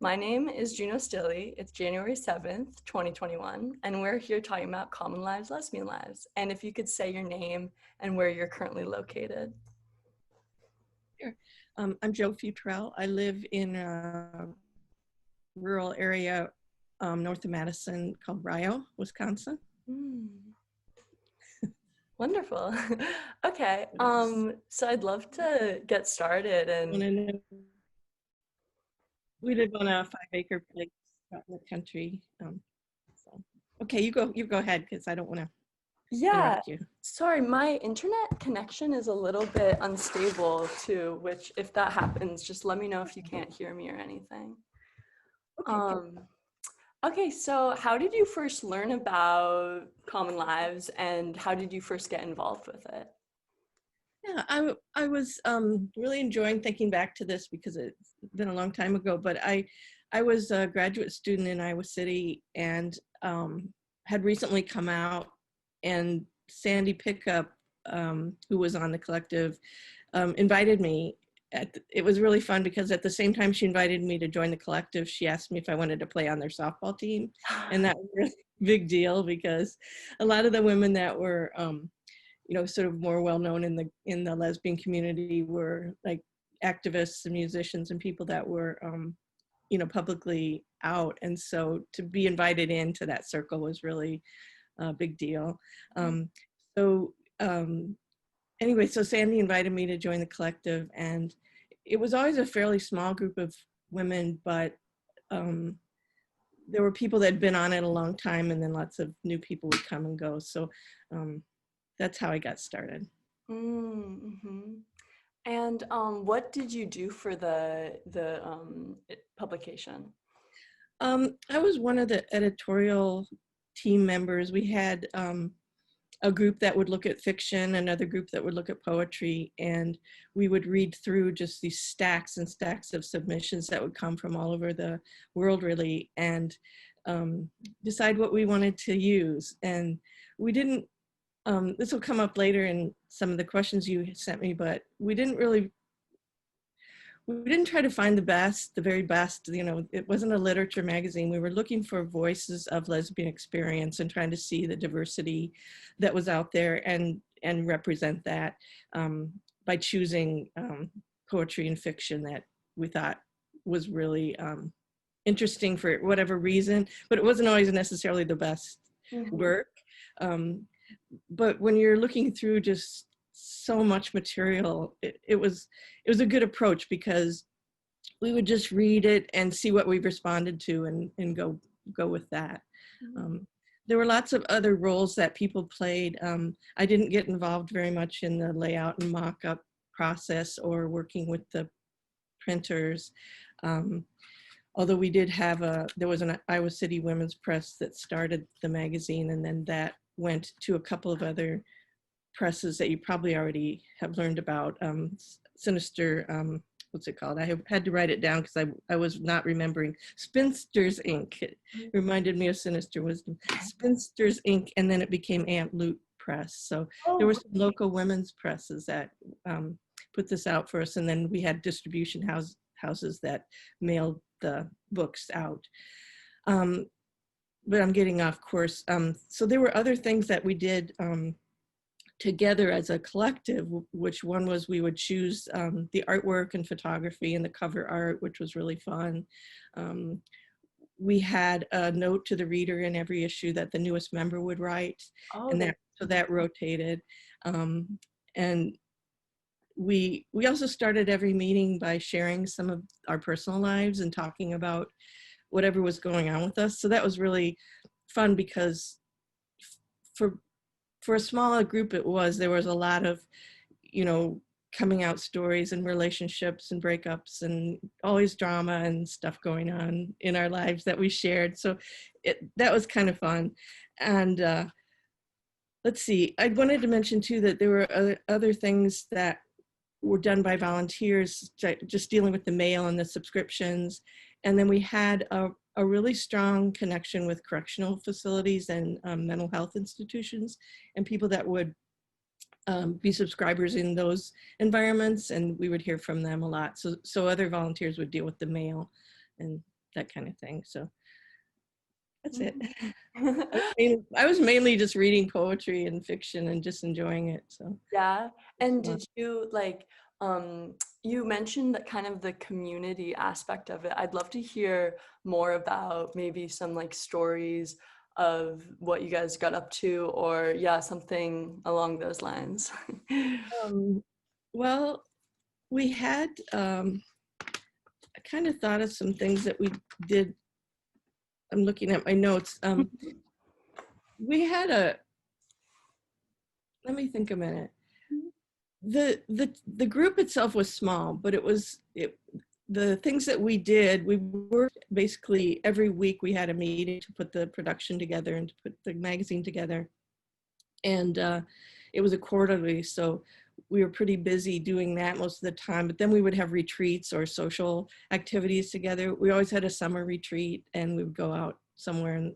My name is Juno Stilley. It's January 7th, 2021, and we're here talking about Common Lives, Lesbian Lives. And if you could say your name and where you're currently located. Sure. I'm Jo Futrell. I live in a rural area north of Madison called Rio, Wisconsin. Wonderful. Okay, Yes. so I'd love to get started and We live on a 5-acre place out in the country. So. Okay, you go ahead because I don't want to yeah, interrupt you. sorry, my internet connection is a little bit unstable too, which if that happens, just let me know if you can't hear me or anything. Okay. Um, Okay, so how did you first learn about Common Lives and how did you first get involved with it? Yeah, I was really enjoying thinking back to this because it's been a long time ago, but I was a graduate student in Iowa City and had recently come out, and Sandy Pickup, who was on the collective, invited me. It was really fun because at the same time she invited me to join the collective, she asked me if I wanted to play on their softball team, and that was a really big deal because a lot of the women that were sort of more well-known in the lesbian community were like activists and musicians and people that were, publicly out. And so to be invited into that circle was really a big deal. So anyway, so Sandy invited me to join the collective, and it was always a fairly small group of women, but there were people that had been on it a long time, and then lots of new people would come and go. So that's how I got started. Mm-hmm. And what did you do for the publication? I was one of the editorial team members. We had a group that would look at fiction, another group that would look at poetry, and we would read through just these stacks and stacks of submissions that would come from all over the world, really, and decide what we wanted to use. And we didn't, this will come up later in some of the questions you sent me, but we didn't try to find the very best. It wasn't a literature magazine. We were looking for voices of lesbian experience and trying to see the diversity that was out there and represent that by choosing poetry and fiction that we thought was really interesting for whatever reason, but it wasn't always necessarily the best work. But when you're looking through just so much material, it was a good approach because we would just read it and see what we responded to and go with that. There were lots of other roles that people played. I didn't get involved very much in the layout and mock-up process or working with the printers. Although we did have there was an Iowa City Women's Press that started the magazine, and then that went to a couple of other presses that you probably already have learned about. Sinister, what's it called? I had to write it down because I was not remembering. Spinsters Inc. It reminded me of Sinister Wisdom. Spinsters Inc. And then it became Aunt Loot Press. So there were some local women's presses that put this out for us. And then we had distribution houses that mailed the books out. But I'm getting off course. So there were other things that we did together as a collective, which one was we would choose the artwork and photography and the cover art, which was really fun. We had a note to the reader in every issue that the newest member would write, and that rotated. And we also started every meeting by sharing some of our personal lives and talking about whatever was going on with us. So that was really fun because for a smaller group there was a lot of, coming out stories and relationships and breakups and always drama and stuff going on in our lives that we shared. So that was kind of fun. And let's see, I wanted to mention too that there were other things that were done by volunteers, just dealing with the mail and the subscriptions. And then we had a really strong connection with correctional facilities and mental health institutions and people that would be subscribers in those environments, and we would hear from them a lot. So other volunteers would deal with the mail, and that kind of thing. So that's it. I was mainly just reading poetry and fiction and just enjoying it. So Yeah. And did you like, you mentioned that kind of the community aspect of it. I'd love to hear more about maybe some like stories of what you guys got up to, or yeah, something along those lines. well, we had, I kind of thought of some things that we did. I'm looking at my notes. We had let me think a minute. The group itself was small, but the things that we did, we worked basically every week. We had a meeting to put the production together and to put the magazine together. And it was a quarterly, so we were pretty busy doing that most of the time. But then we would have retreats or social activities together. We always had a summer retreat, and we would go out somewhere in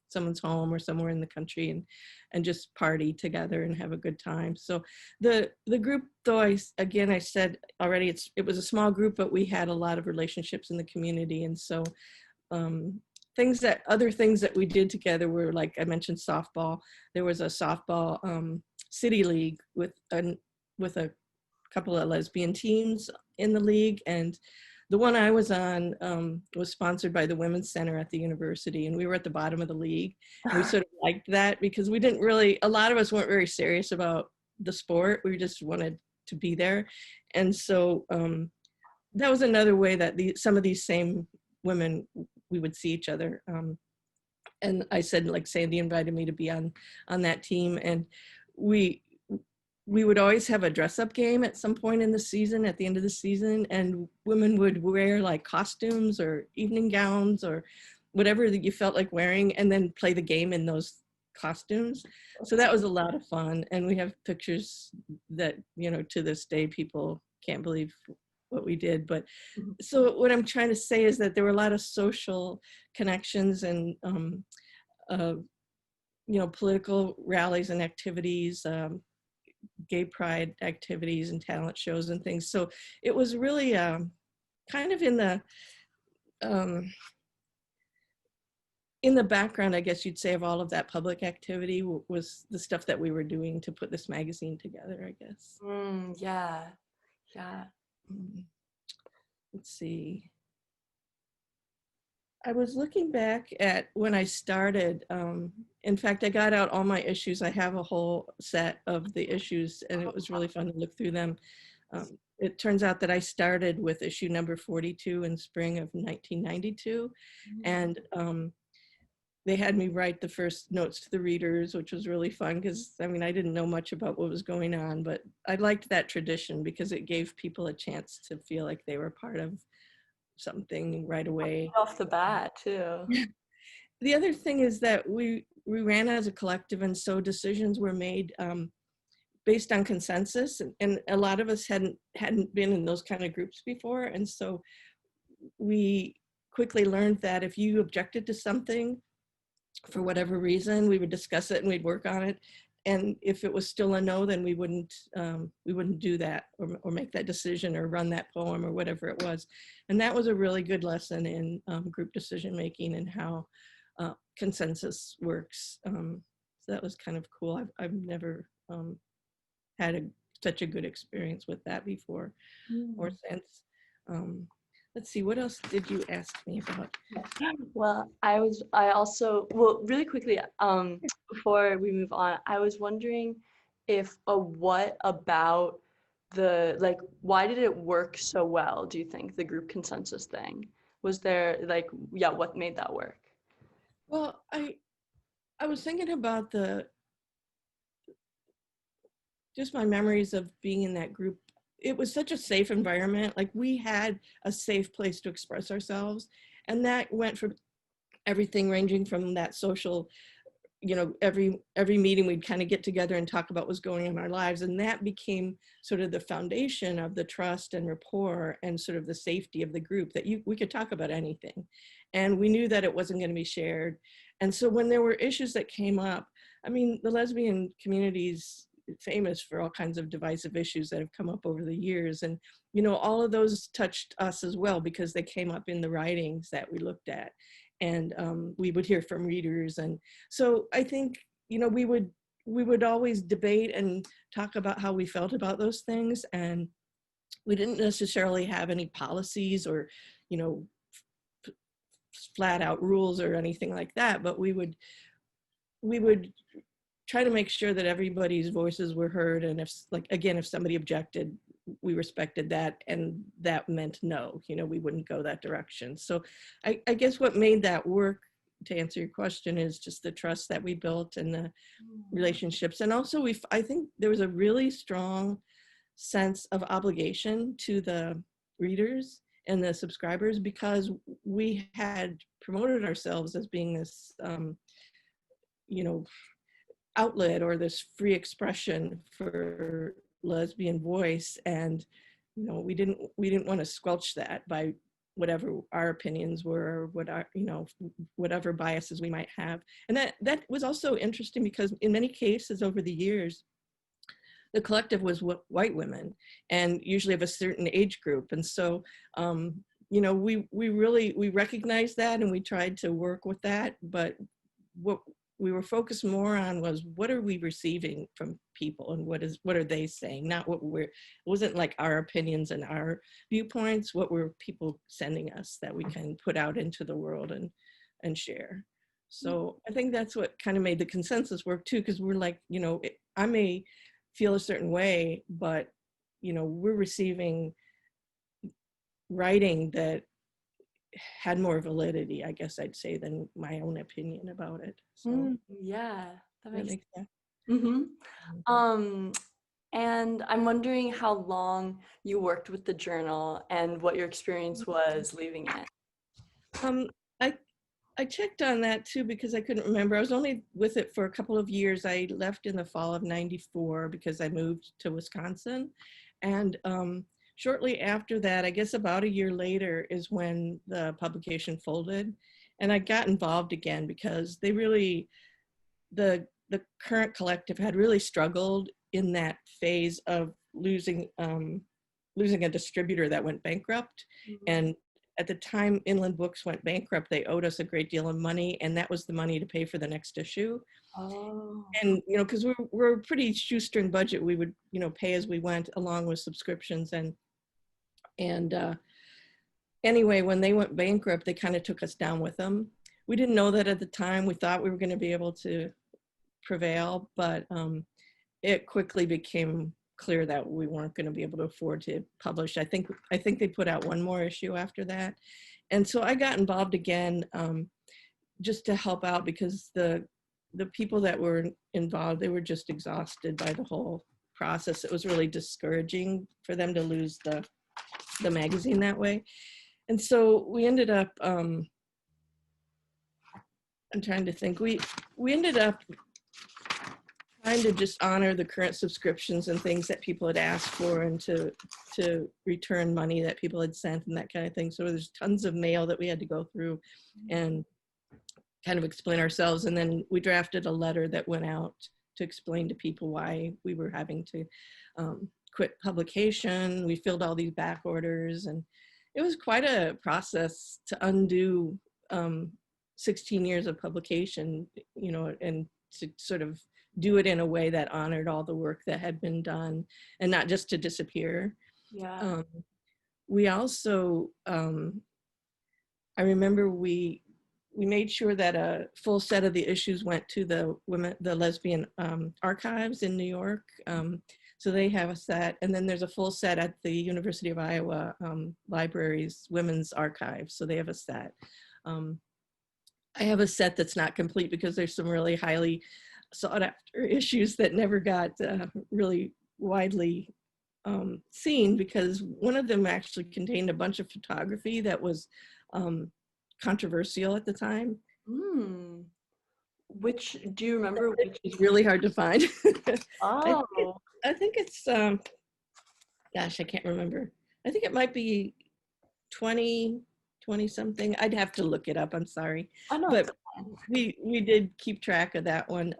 someone's home or somewhere in the country and just party together and have a good time. So the group, though, I said already, it was a small group, but we had a lot of relationships in the community. And so other things that we did together were, like I mentioned, softball. There was a softball city league with a couple of lesbian teams in the league, and the one I was on was sponsored by the Women's Center at the university, and we were at the bottom of the league. And we sort of liked that because we didn't really, a lot of us weren't very serious about the sport. We just wanted to be there. And so that was another way that some of these same women, we would see each other. And I said, like, Sandy invited me to be on that team. And we would always have a dress-up game at some point in the season, at the end of the season, and women would wear like costumes or evening gowns or whatever that you felt like wearing, and then play the game in those costumes. So that was a lot of fun. And we have pictures that, to this day, people can't believe what we did. But so what I'm trying to say is that there were a lot of social connections and, political rallies and activities, gay pride activities and talent shows and things. So it was really kind of in the background, I guess you'd say, of all of that public activity was the stuff that we were doing to put this magazine together, I guess. Yeah. Let's see. I was looking back at when I started. In fact, I got out all my issues. I have a whole set of the issues, and it was really fun to look through them. It turns out that I started with issue number 42 in spring of 1992. And they had me write the first notes to the readers, which was really fun because, I didn't know much about what was going on, but I liked that tradition because it gave people a chance to feel like they were part of something right away. Off the bat, too. The other thing is that we ran as a collective, and so decisions were made based on consensus, and a lot of us hadn't been in those kind of groups before, and so we quickly learned that if you objected to something for whatever reason, we would discuss it and we'd work on it, and if it was still a no, then we wouldn't do that or make that decision or run that poem or whatever it was. And that was a really good lesson in group decision making and how consensus works. So that was kind of cool. I've never had such a good experience with that before or since. Let's see, what else did you ask me about? Well, really quickly, before we move on, I was wondering what about why did it work so well, do you think, the group consensus thing? Was there what made that work? Well, I was thinking about just my memories of being in that group. It was such a safe environment. Like, we had a safe place to express ourselves. And that went from everything ranging from that social, every meeting we'd kind of get together and talk about what's going on in our lives. And that became sort of the foundation of the trust and rapport and sort of the safety of the group, that we could talk about anything. And we knew that it wasn't going to be shared. And so when there were issues that came up, the lesbian communities famous for all kinds of divisive issues that have come up over the years. And, you know, all of those touched us as well because they came up in the writings that we looked at. And we would hear from readers. And so I think, you know, we would always debate and talk about how we felt about those things. And we didn't necessarily have any policies or, you know, flat out rules or anything like that, but we would try to make sure that everybody's voices were heard. And if, like, again, if somebody objected, we respected that, and that meant no, you know, we wouldn't go that direction. So I guess what made that work, to answer your question, is just the trust that we built and the relationships. And also I think there was a really strong sense of obligation to the readers and the subscribers, because we had promoted ourselves as being this, you know, outlet or this free expression for lesbian voice. And, you know, we didn't want to squelch that by whatever our opinions were, or what our, you know, whatever biases we might have. And that was also interesting because in many cases over the years, the collective was white women, and usually of a certain age group. And so, you know, we recognized that, and we tried to work with that. But what we were focused more on was, what are we receiving from people, and what are they saying? Not what it wasn't like our opinions and our viewpoints. What were people sending us that we can put out into the world and share? So I think that's what kind of made the consensus work too, because we're like, you know, I may feel a certain way, but, you know, we're receiving writing that had more validity, I guess I'd say, than my own opinion about it. So yeah, that makes sense. And I'm wondering how long you worked with the journal and what your experience was leaving it. I checked on that too, because I couldn't remember. I was only with it for a couple of years. I left in the fall of '94 because I moved to Wisconsin. And shortly after that, I guess about a year later, is when the publication folded. And I got involved again because they really, the current collective had really struggled in that phase of losing a distributor that went bankrupt. And at the time Inland Books went bankrupt, they owed us a great deal of money, and that was the money to pay for the next issue. And, you know, because we're a pretty shoestring budget, we would, you know, pay as we went along with subscriptions. And anyway, when they went bankrupt, they kind of took us down with them. We didn't know that at the time. We thought we were going to be able to prevail, but it quickly became clear that we weren't going to be able to afford to publish. I think they put out one more issue after that. And so I got involved again, just to help out, because the people that were involved, they were just exhausted by the whole process. It was really discouraging for them to lose the magazine that way. And so we ended up, I'm trying to think, we ended up trying to just honor the current subscriptions and things that people had asked for, and to return money that people had sent and that kind of thing. So there's tons of mail that we had to go through and kind of explain ourselves. And then we drafted a letter that went out to explain to people why we were having to quit publication. We filled all these back orders, and it was quite a process to undo 16 years of publication, you know, and to sort of do it in a way that honored all the work that had been done, and not just to disappear. Yeah. We also, I remember we made sure that a full set of the issues went to the lesbian archives in New York. So they have a set, and then there's a full set at the University of Iowa Library's Women's Archive. So they have a set. I have a set that's not complete because there's some really highly sought after issues that never got really widely seen, because one of them actually contained a bunch of photography that was controversial at the time. Which, do you remember which? It's really hard to find. Oh. I think it's, gosh, I can't remember. I think it might be 20 20 something. I'd have to look it up, I'm sorry. Oh no, But we did keep track of that one.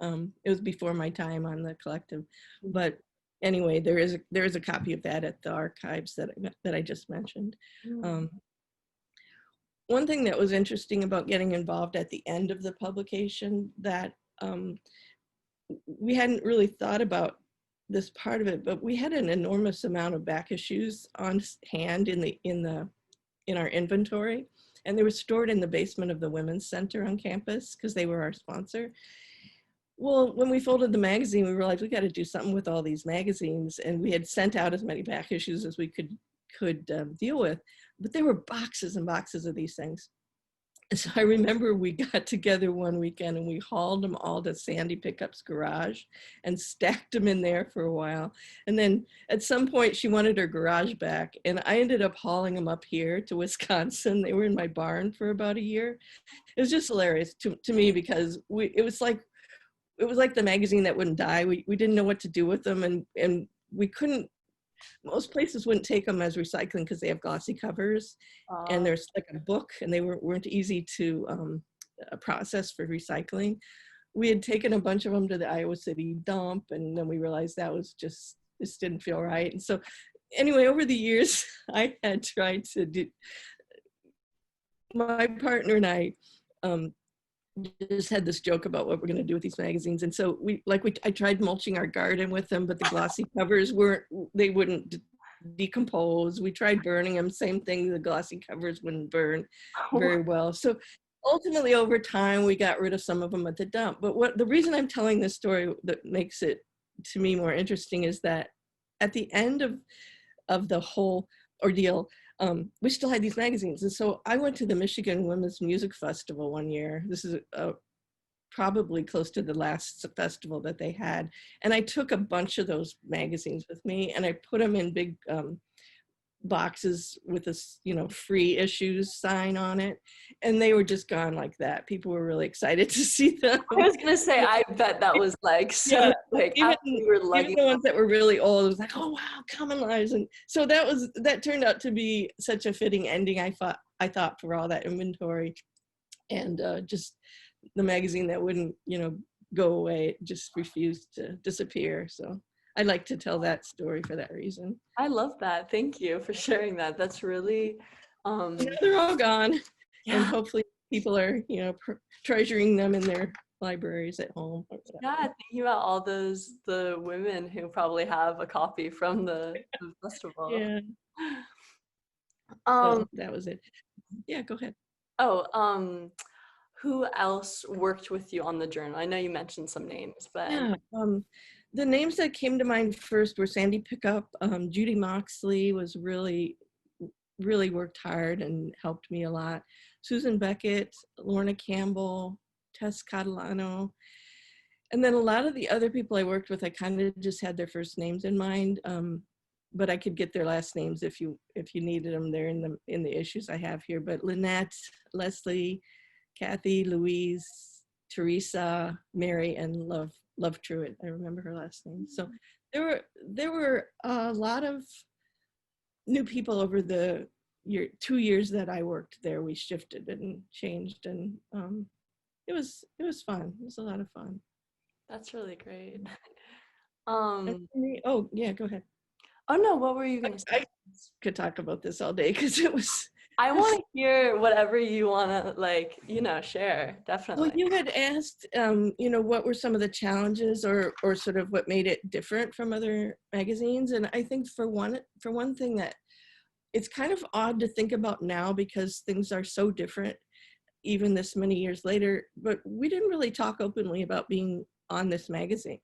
It was before my time on the collective. But anyway, there is a copy of that at the archives that I just mentioned. One thing that was interesting about getting involved at the end of the publication that we hadn't really thought about this part of it, but we had an enormous amount of back issues on hand in our inventory, and they were stored in the basement of the Women's Center on campus because they were our sponsor. Well, when we folded the magazine, we realized we got to do something with all these magazines, and we had sent out as many back issues as we could deal with, but there were boxes and boxes of these things. And so I remember we got together one weekend and we hauled them all to Sandy Pickup's garage and stacked them in there for a while. And then at some point she wanted her garage back, and I ended up hauling them up here to Wisconsin. They were in my barn for about a year. It was just hilarious to me because it was like the magazine that wouldn't die. We didn't know what to do with them, and we couldn't. Most places wouldn't take them as recycling because they have glossy covers, and there's like a book, and they weren't easy to process for recycling. We had taken a bunch of them to the Iowa City dump, and then we realized this didn't feel right. And so anyway, over the years, I had tried to do, my partner and I just had this joke about what we're going to do with these magazines. And so I tried mulching our garden with them, but the glossy covers wouldn't decompose. We tried burning them, same thing, the glossy covers wouldn't burn very well. So ultimately over time, we got rid of some of them at the dump. But the reason I'm telling this story that makes it to me more interesting is that at the end of the whole ordeal, we still had these magazines. And so I went to the Michigan Women's Music Festival one year. This is probably close to the last festival that they had. And I took a bunch of those magazines with me, and I put them in big boxes with this, free issues sign on it. And they were just gone like that. People were really excited to see them. I was gonna say, I bet that was like, so yeah, like even the ones that were really old, it was like, oh wow, Common Lives. And so that turned out to be such a fitting ending, I thought, for all that inventory. And just the magazine that wouldn't, go away, it just refused to disappear. So I like to tell that story for that reason. I love that. Thank you for sharing that. That's really they're all gone. Yeah. And hopefully people are, treasuring them in their libraries at home. Yeah, thinking about all the women who probably have a copy from the festival. Yeah. So that was it. Yeah, go ahead. Who else worked with you on the journal? I know you mentioned some names, but yeah, the names that came to mind first were Sandy Pickup. Judy Moxley was really worked hard and helped me a lot. Susan Beckett, Lorna Campbell, Tess Catalano. And then a lot of the other people I worked with, I kind of just had their first names in mind, but I could get their last names if you needed them. They're in the issues I have here. But Lynette, Leslie, Kathy, Louise, Teresa, Mary, and Love Truitt. I remember her last name. So there were a lot of new people over the 2 years that I worked there. We shifted and changed, and it was fun. It was a lot of fun. That's really great. Oh yeah, go ahead. Oh no, what were you gonna say? I could talk about this all day because it was. I want to hear whatever you want to share. Definitely. Well, you had asked, what were some of the challenges or sort of what made it different from other magazines, and I think for one thing that it's kind of odd to think about now because things are so different, even this many years later. But we didn't really talk openly about being on this magazine,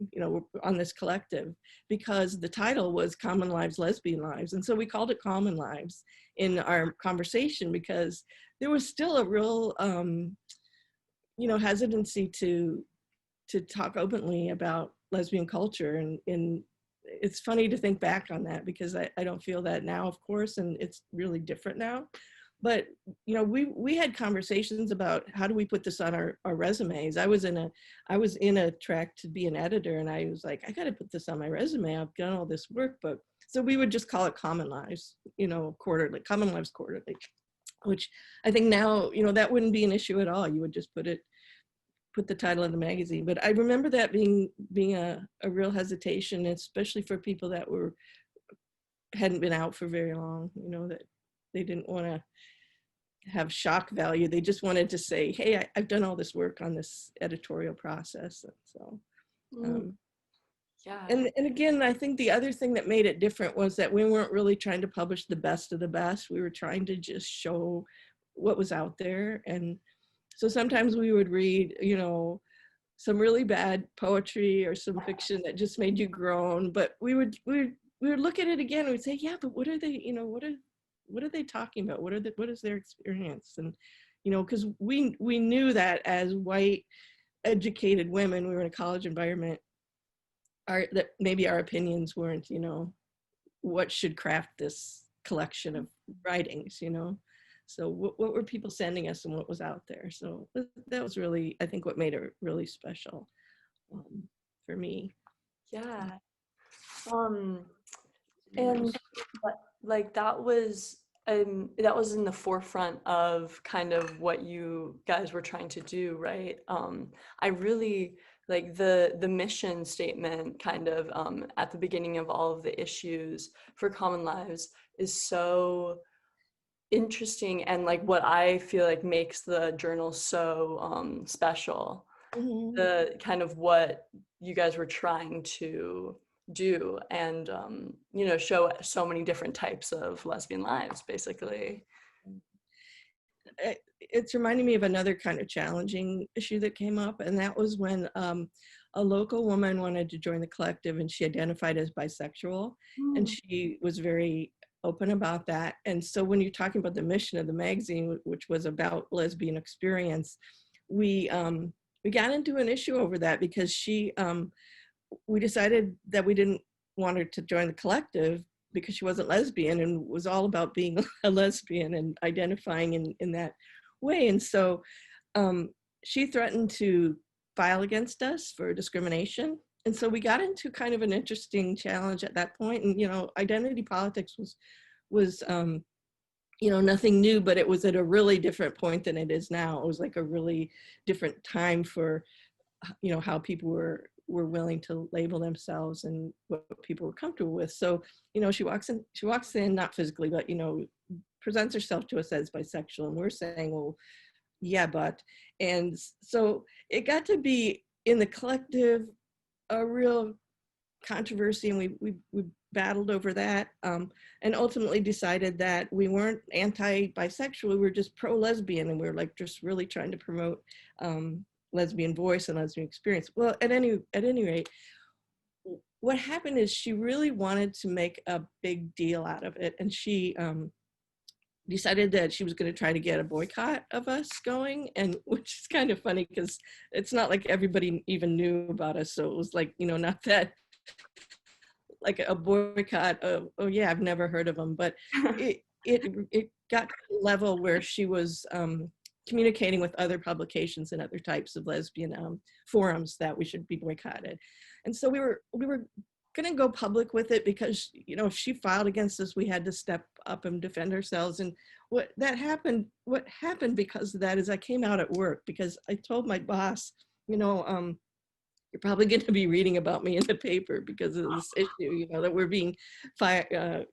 on this collective, because the title was Common Lives, Lesbian Lives. And so we called it Common Lives in our conversation because there was still a real, hesitancy to talk openly about lesbian culture. And it's funny to think back on that because I don't feel that now, of course, and it's really different now. But, we had conversations about how do we put this on our resumes. I was in a track to be an editor, and I was like, I got to put this on my resume. I've done all this work. But so we would just call it Common Lives, quarterly, Common Lives Quarterly. which I think now, that wouldn't be an issue at all. You would just put the title of the magazine. But I remember that being a real hesitation, especially for people that hadn't been out for very long, that they didn't want to have shock value. They just wanted to say, hey, I've done all this work on this editorial process. And so, yeah. And again, I think the other thing that made it different was that we weren't really trying to publish the best of the best. We were trying to just show what was out there. And so sometimes we would read, some really bad poetry or some fiction that just made you groan, but we would look at it again and we'd say, yeah, but what are they, what are they talking about? What is their experience? And, because we knew that as white educated women, we were in a college environment, that maybe our opinions weren't, what should craft this collection of writings, So what were people sending us and what was out there? So that was really, I think, what made it really special for me. Yeah. And like that was in the forefront of kind of what you guys were trying to do, right? I really like the mission statement kind of at the beginning of all of the issues for Common Lives is so interesting, and like what I feel like makes the journal so special. Mm-hmm. The kind of what you guys were trying to do, and show so many different types of lesbian lives, basically. It's reminding me of another kind of challenging issue that came up, and that was when a local woman wanted to join the collective, and she identified as bisexual, and she was very open about that. And so when you're talking about the mission of the magazine, which was about lesbian experience, we got into an issue over that because we decided that we didn't want her to join the collective because she wasn't lesbian and was all about being a lesbian and identifying in that way. And so she threatened to file against us for discrimination. And so we got into kind of an interesting challenge at that point. And, identity politics was nothing new, but it was at a really different point than it is now. It was like a really different time for, how people were willing to label themselves and what people were comfortable with. So, she walks in, not physically, but, presents herself to us as bisexual. And we're saying, well, yeah, but. And so it got to be in the collective a real controversy, and we battled over that, and ultimately decided that we weren't anti-bisexual, we were just pro-lesbian, and we were like just really trying to promote lesbian voice and lesbian experience. Well, at any rate, what happened is she really wanted to make a big deal out of it, and she decided that she was going to try to get a boycott of us going, and which is kind of funny because it's not like everybody even knew about us, so it was like, not that like a boycott of, oh yeah, I've never heard of them, but it got to the level where she was communicating with other publications and other types of lesbian forums that we should be boycotted. And so we were going to go public with it because, if she filed against us, we had to step up and defend ourselves. And what happened because of that is I came out at work because I told my boss, you're probably going to be reading about me in the paper because of this issue, that we're being fired,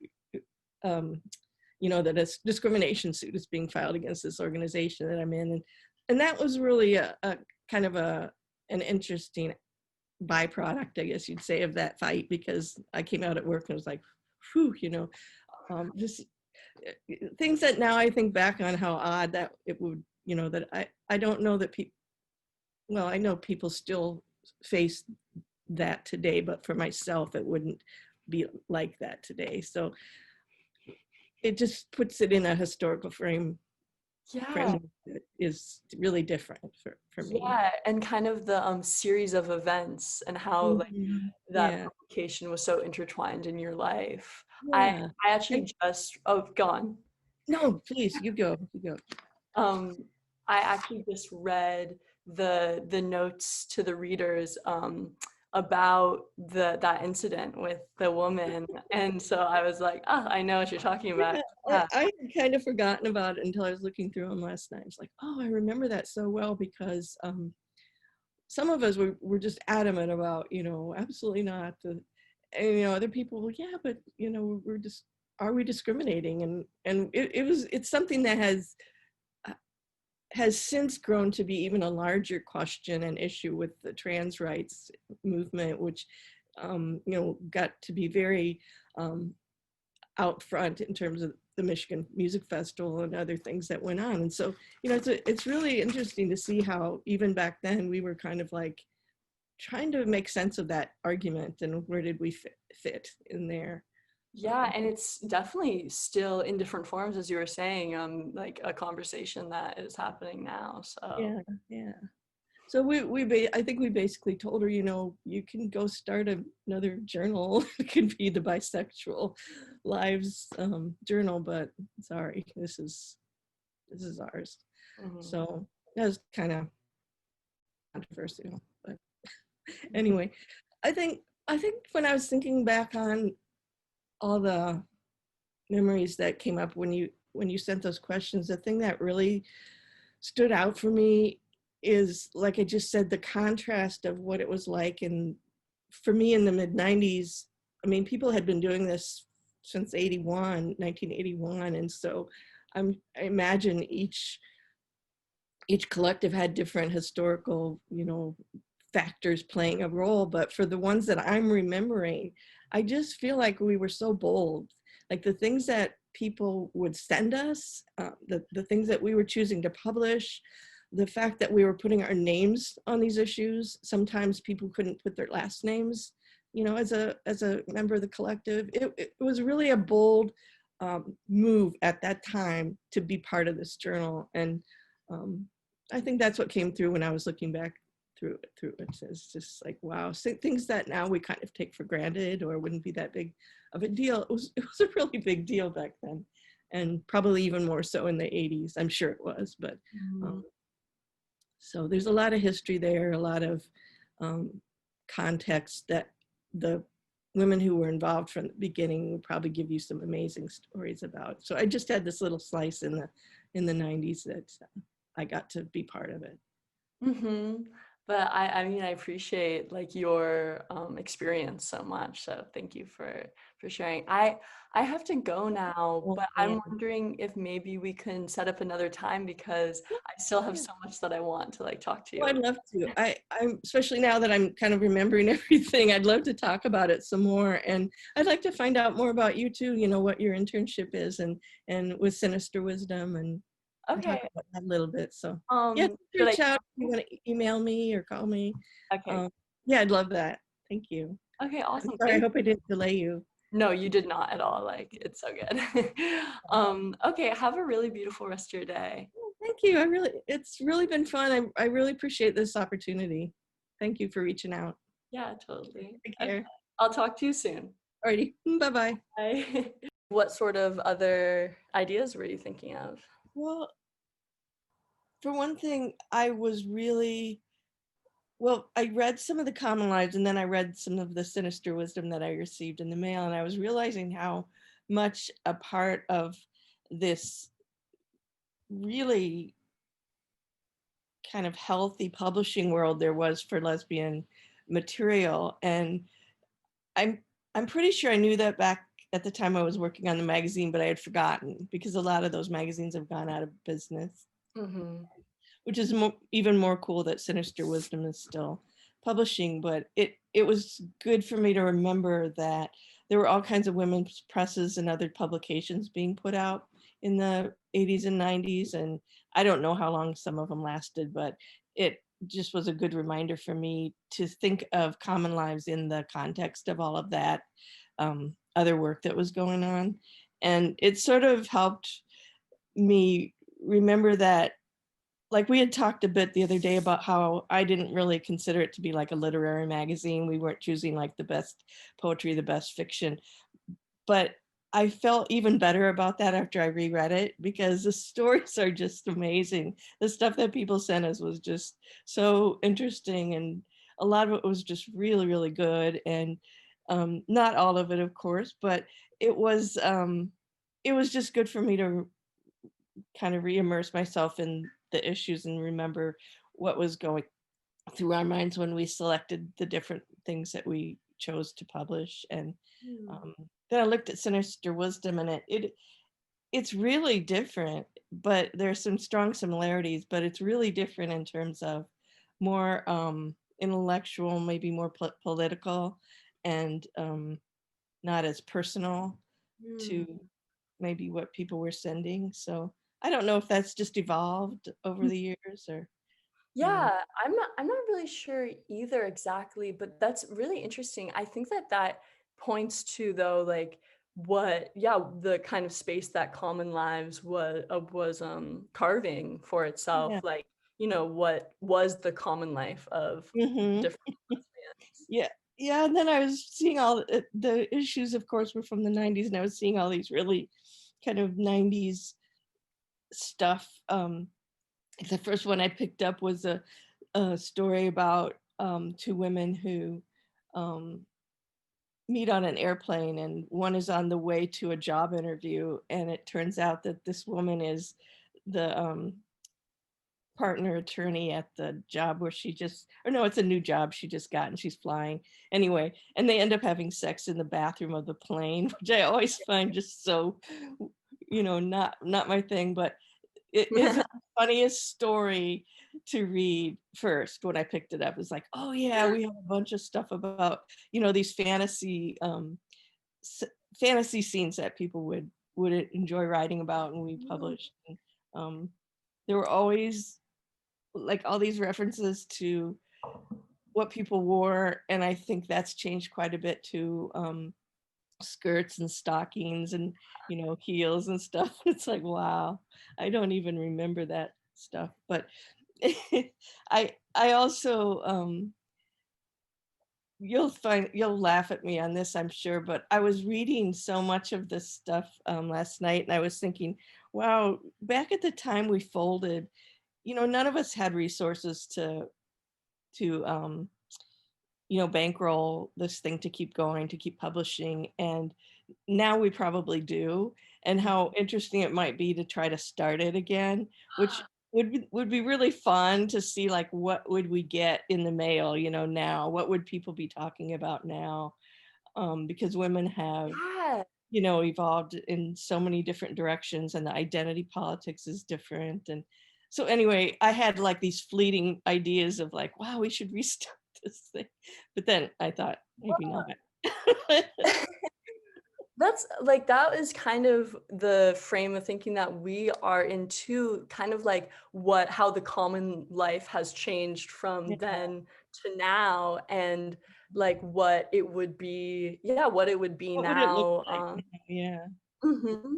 that a discrimination suit is being filed against this organization that I'm in. And that was really a kind of an interesting byproduct, I guess you'd say, of that fight, because I came out at work and was like, whew, just things that now I think back on how odd that it would, that I don't know that people, well, I know people still face that today, but for myself, it wouldn't be like that today. So it just puts it in a historical frame that is really different for me. Yeah, and kind of the series of events and how like that publication was so intertwined in your life. Yeah. I actually gone. No, please, you go. I actually just read the notes to the readers about that incident with the woman. And so I was like, oh, I know what you're talking about. Yeah, Yeah. I had kind of forgotten about it until I was looking through them last night. I was like, oh, I remember that so well because some of us were just adamant about, absolutely not. And, other people were, yeah, but, we're just, are we discriminating? And it's something that has since grown to be even a larger question and issue with the trans rights movement, which, got to be very out front in terms of the Michigan Music Festival and other things that went on. And so, it's really interesting to see how even back then we were kind of like trying to make sense of that argument and where did we fit in there. Yeah, and it's definitely still in different forms, as you were saying, like a conversation that is happening now. So Yeah. So I think we basically told her, you can go start another journal. It could be the Bisexual Lives journal, but sorry, this is ours. So that was kind of controversial, but anyway, I think when I was thinking back on all the memories that came up when you sent those questions, the thing that really stood out for me is, like I just said, the contrast of what it was like. And for me in the mid 90s, I mean, people had been doing this since 1981. And so I imagine each collective had different historical, factors playing a role. But for the ones that I'm remembering, I just feel like we were so bold. Like the things that people would send us, the things that we were choosing to publish, the fact that we were putting our names on these issues. Sometimes people couldn't put their last names, as a member of the collective. It was really a bold move at that time to be part of this journal. And I think that's what came through when I was looking back through it. It's just like, wow, things that now we kind of take for granted or wouldn't be that big of a deal. It was a really big deal back then, and probably even more so in the 80s. I'm sure it was, but so there's a lot of history there, a lot of context that the women who were involved from the beginning would probably give you some amazing stories about. So I just had this little slice in the 90s that I got to be part of it. But I mean, I appreciate like your experience so much. So thank you for sharing. I have to go now, but I'm wondering if maybe we can set up another time because I still have so much that I want to like talk to you. I'd love to. I'm especially now that I'm kind of remembering everything, I'd love to talk about it some more. And I'd like to find out more about you too, what your internship is and with Sinister Wisdom and talk about that a little bit. So yeah, reach out if you want to email me or call me. Okay. Yeah, I'd love that. Thank you. Okay, awesome. Sorry, I hope I didn't delay you. No, you did not at all. Like, it's so good. Okay, have a really beautiful rest of your day. Thank you. It's really been fun. I really appreciate this opportunity. Thank you for reaching out. Yeah, totally. Take care. Okay. I'll talk to you soon. Alrighty. Bye-bye. Bye. What sort of other ideas were you thinking of? Well, for one thing, I read some of the Common Lives, and then I read some of the Sinister Wisdom that I received in the mail, and I was realizing how much a part of this really kind of healthy publishing world there was for lesbian material. And I'm pretty sure I knew that back at the time I was working on the magazine, but I had forgotten because a lot of those magazines have gone out of business. Which is even more cool that Sinister Wisdom is still publishing. But it was good for me to remember that there were all kinds of women's presses and other publications being put out in the 80s and 90s. And I don't know how long some of them lasted, but it just was a good reminder for me to think of Common Lives in the context of all of that other work that was going on. And it sort of helped me remember that, like we had talked a bit the other day about how I didn't really consider it to be like a literary magazine. We weren't choosing like the best poetry, the best fiction. But I felt even better about that after I reread it because the stories are just amazing. The stuff that people sent us was just so interesting. And a lot of it was just really, really good, and not all of it, of course, but it was just good for me to kind of re-immerse myself in the issues and remember what was going through our minds when we selected the different things that we chose to publish. And Mm. then I looked at Sinister Wisdom, and it's really different, but there's some strong similarities, but it's really different in terms of more intellectual, maybe more political, and not as personal to Mm. maybe what people were sending. So I don't know if that's just evolved over the years, or, you know. Yeah, I'm not really sure either exactly, but that's really interesting. I think that that points to though like what yeah, the kind of space that Common Lives was carving for itself, Yeah. like, what was the common life of Hmm. different lesbians. Yeah. Yeah. And then I was seeing all the issues, of course, were from the 90s, and I was seeing all these really kind of 90s stuff. The first one I picked up was a story about two women who um, meet on an airplane, and one is on the way to a job interview, and it turns out that this woman is the partner attorney at the job where she just, or no, it's a new job she just got and she's flying anyway, and they end up having sex in the bathroom of the plane, which I always find just so, not my thing, but it's the funniest story to read first when I picked it up. It's like, oh yeah, we have a bunch of stuff about, these s- fantasy scenes that people would enjoy writing about, and we published. And, um, there were always like all these references to what people wore, and I think that's changed quite a bit to skirts and stockings and heels and stuff. It's like, wow, I don't even remember that stuff. But I also you'll laugh at me on this, I'm sure, but I was reading so much of this stuff last night, and I was thinking, wow, back at the time we folded, none of us had resources to bankroll this thing to keep going, to keep publishing. And now we probably do. And how interesting it might be to try to start it again, which would be really fun to see, like, what would we get in the mail, now? What would people be talking about now? Because women have, Yeah. evolved in so many different directions, and the identity politics is different. And so anyway, I had like these fleeting ideas of like, wow, we should restart this thing. But then I thought, maybe not. That's like that is kind of the frame of thinking that we are into, kind of like how the common life has changed from Yeah, then to now, and like what it would be, what it would be what would it look now. like now? Yeah. Mhm.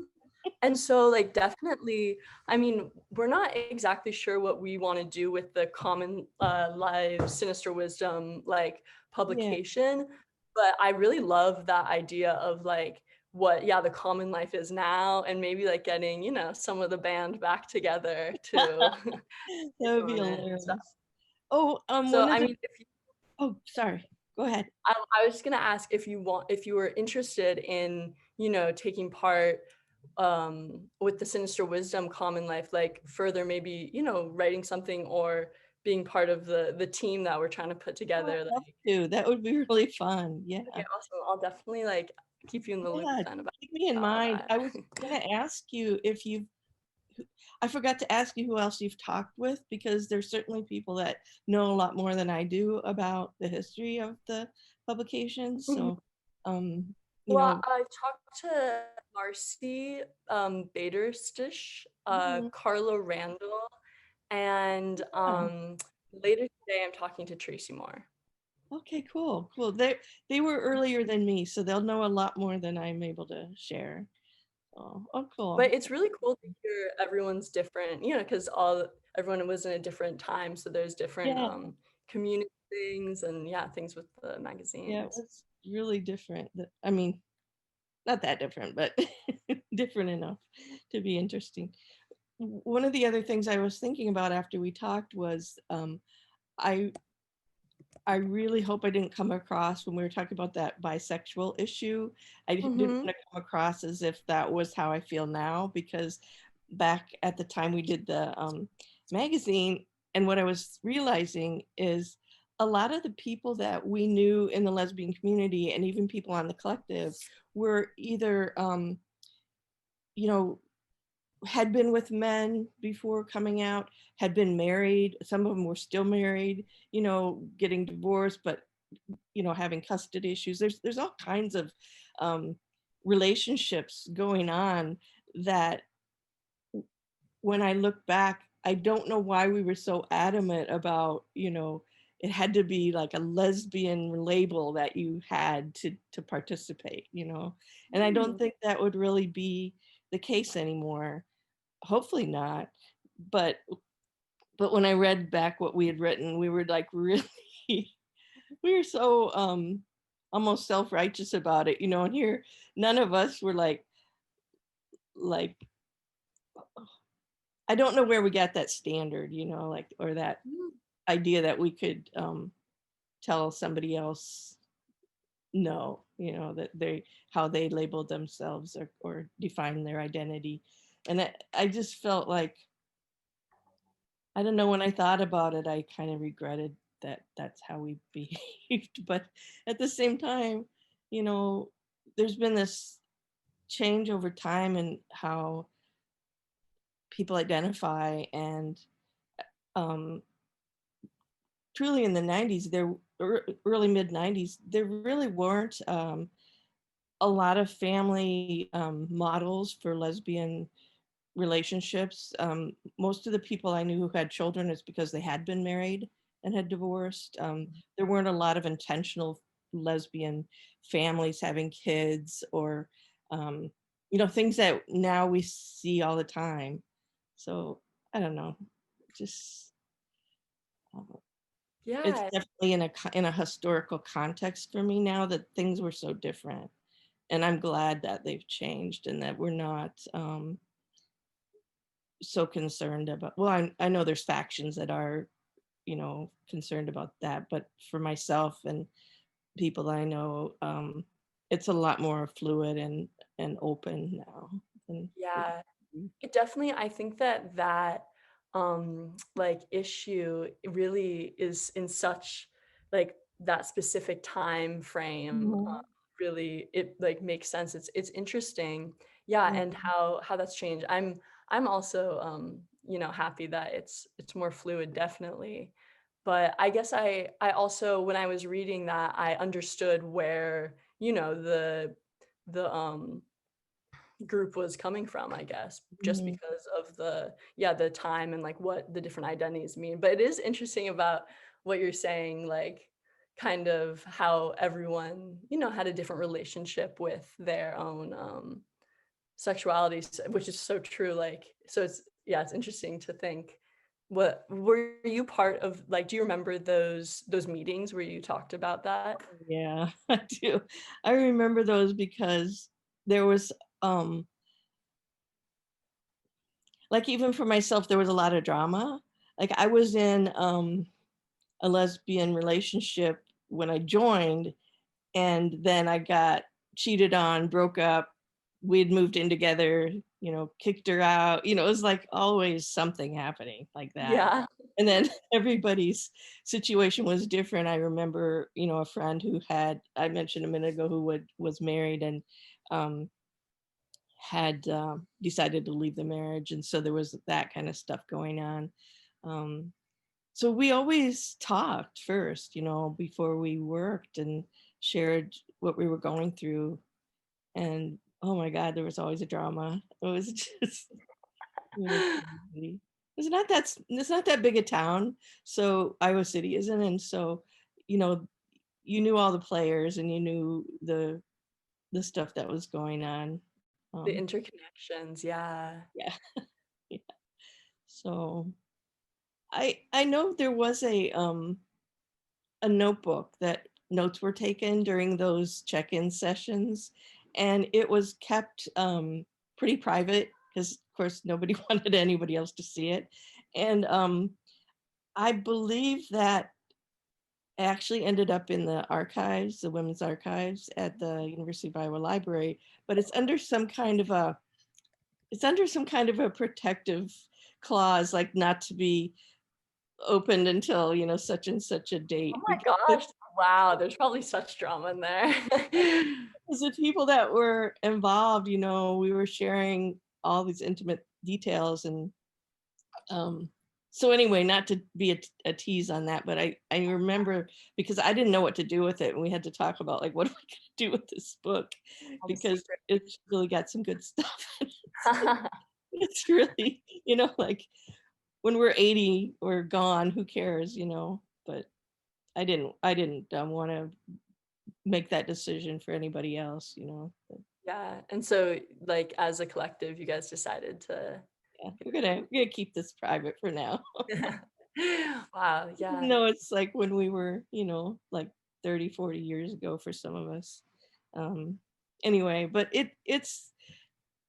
And so like definitely, I mean, we're not exactly sure what we want to do with the Common Lives Sinister Wisdom like Yeah. publication, but I really love that idea of like what the common life is now, and maybe like getting, some of the band back together to That would be on it and stuff. hilarious. Oh, So one I other, mean, if oh, sorry. Go ahead. I was just gonna ask if you were interested in, taking part with the Sinister Wisdom Common Life, like further maybe, writing something or being part of the team that we're trying to put Oh, together. I'd love Like, to. That would be really fun. Yeah. okay, awesome. I'll definitely like keep you in the loop Yeah. then Keep me in about all mind. that. I was going to ask you if you've I forgot to ask you who else you've talked with, because there's certainly people that know a lot more than I do about the history of the publications. Mhm. So, um, you Well, know, I've talked to Marcy Baderstich, mhm. Carla Randall, and Yeah. later today I'm talking to Tracy Moore. Okay, cool, cool. They were earlier than me, so they'll know a lot more than I'm able to share. Oh, cool. But it's really cool to hear everyone's different, because everyone was in a different time, so there's different Yeah, community things and things with the yeah, it magazines. was really different. I mean, not that different, but different enough to be interesting. One of the other things I was thinking about after we talked was I I really hope I didn't come across when we were talking about that bisexual issue. I didn't want Mm-hmm. to come across as if that was how I feel now, because back at the time we did the magazine, and what I was realizing is a lot of the people that we knew in the lesbian community and even people on the collective were either, you know, had been with men before coming out, had been married. Some of them were still married, you know, getting divorced, but you know, having custody issues. There's all kinds of um, relationships going on that when I look back, I don't know why we were so adamant about, you know, it had to be like a lesbian label that you had to participate, you know. And I don't think that would really be the case anymore. Hopefully not. But when I read back what we had written, we were like really we were so almost self-righteous about it, you know, and here none of us were like I don't know where we got that standard, you know, like, or that idea that we could tell somebody else no, you know, that they how they labeled themselves or define their identity. And I just felt like, I don't know, when I thought about it, I kind of regretted that that's how we behaved. But at the same time, you know, there's been this change over time in how people identify, and um, truly in the 90s, there early mid 90s, there really weren't a lot of family models for lesbian relationships. Most of the people I knew who had children is because they had been married and had divorced. There weren't a lot of intentional lesbian families having kids, or you know, things that now we see all the time. So I don't know, just it's Yeah. definitely in a historical context for me now that things were so different, and I'm glad that they've changed and that we're not so concerned about, well, I know there's factions that are, you know, concerned about that, but for myself and people I know, it's a lot more fluid and open now than it Yeah. used to be. It definitely, I think that like issue really is in such like that specific time frame. Mhm. Really, it like makes sense. It's interesting, yeah, Yeah. and how that's changed. I'm also you know, happy that it's more fluid, definitely. But I guess I also, when I was reading that, I understood where, you know, the group was coming from, I guess, just Mhm. because of the time and like what the different identities mean. But it is interesting about what you're saying, like kind of how everyone, you know, had a different relationship with their own sexuality, which is so true. Like, so it's, yeah, it's interesting to think. What were you part of, like, do you remember those meetings where you talked about that? Yeah, I do. I remember those because there was um like, even for myself, there was a lot of drama. Like, I was in a lesbian relationship when I joined, and then I got cheated on, broke up. We'd moved in together, you know, kicked her out. You know, it was like always something happening like that. Yeah. And then everybody's situation was different. I remember, you know, a friend who had, I mentioned a minute ago, who was married and um, had decided to leave the marriage. And so there was that kind of stuff going on. Um, so we always talked first, you know, before we worked, and shared what we were going through. And oh my God, there was always a drama. It was just really crazy. It's not that big a town. So Iowa City isn't. And so, you know, you knew all the players and you knew the stuff that was going on. The Um, interconnections, yeah. yeah. Yeah. So I know there was a notebook that notes were taken during those check-in sessions, and it was kept pretty private because, of course, nobody wanted anybody else to see it. And I believe that I actually ended up in the archives, the women's archives at the University of Iowa Library, but it's under some kind of a protective clause, like not to be opened until, such and such a Oh date. my gosh. Wow, there's probably such drama in there. Because the people that were involved, we were sharing all these intimate details. And so anyway, not to be a tease on that, but I remember, because I didn't know what to do with it, and we had to talk about, like, what are we going to do with this book? All the Because secret. it's really got some good stuff. It's really, like, when we're 80, we're gone, who cares, but I didn't want to make that decision for anybody else, but, Yeah. And so like as a collective, you guys decided to yeah, we're gonna keep this private for now. Wow, yeah. No, it's like when we were, like 30, 40 years ago for some of us. Um, anyway, but it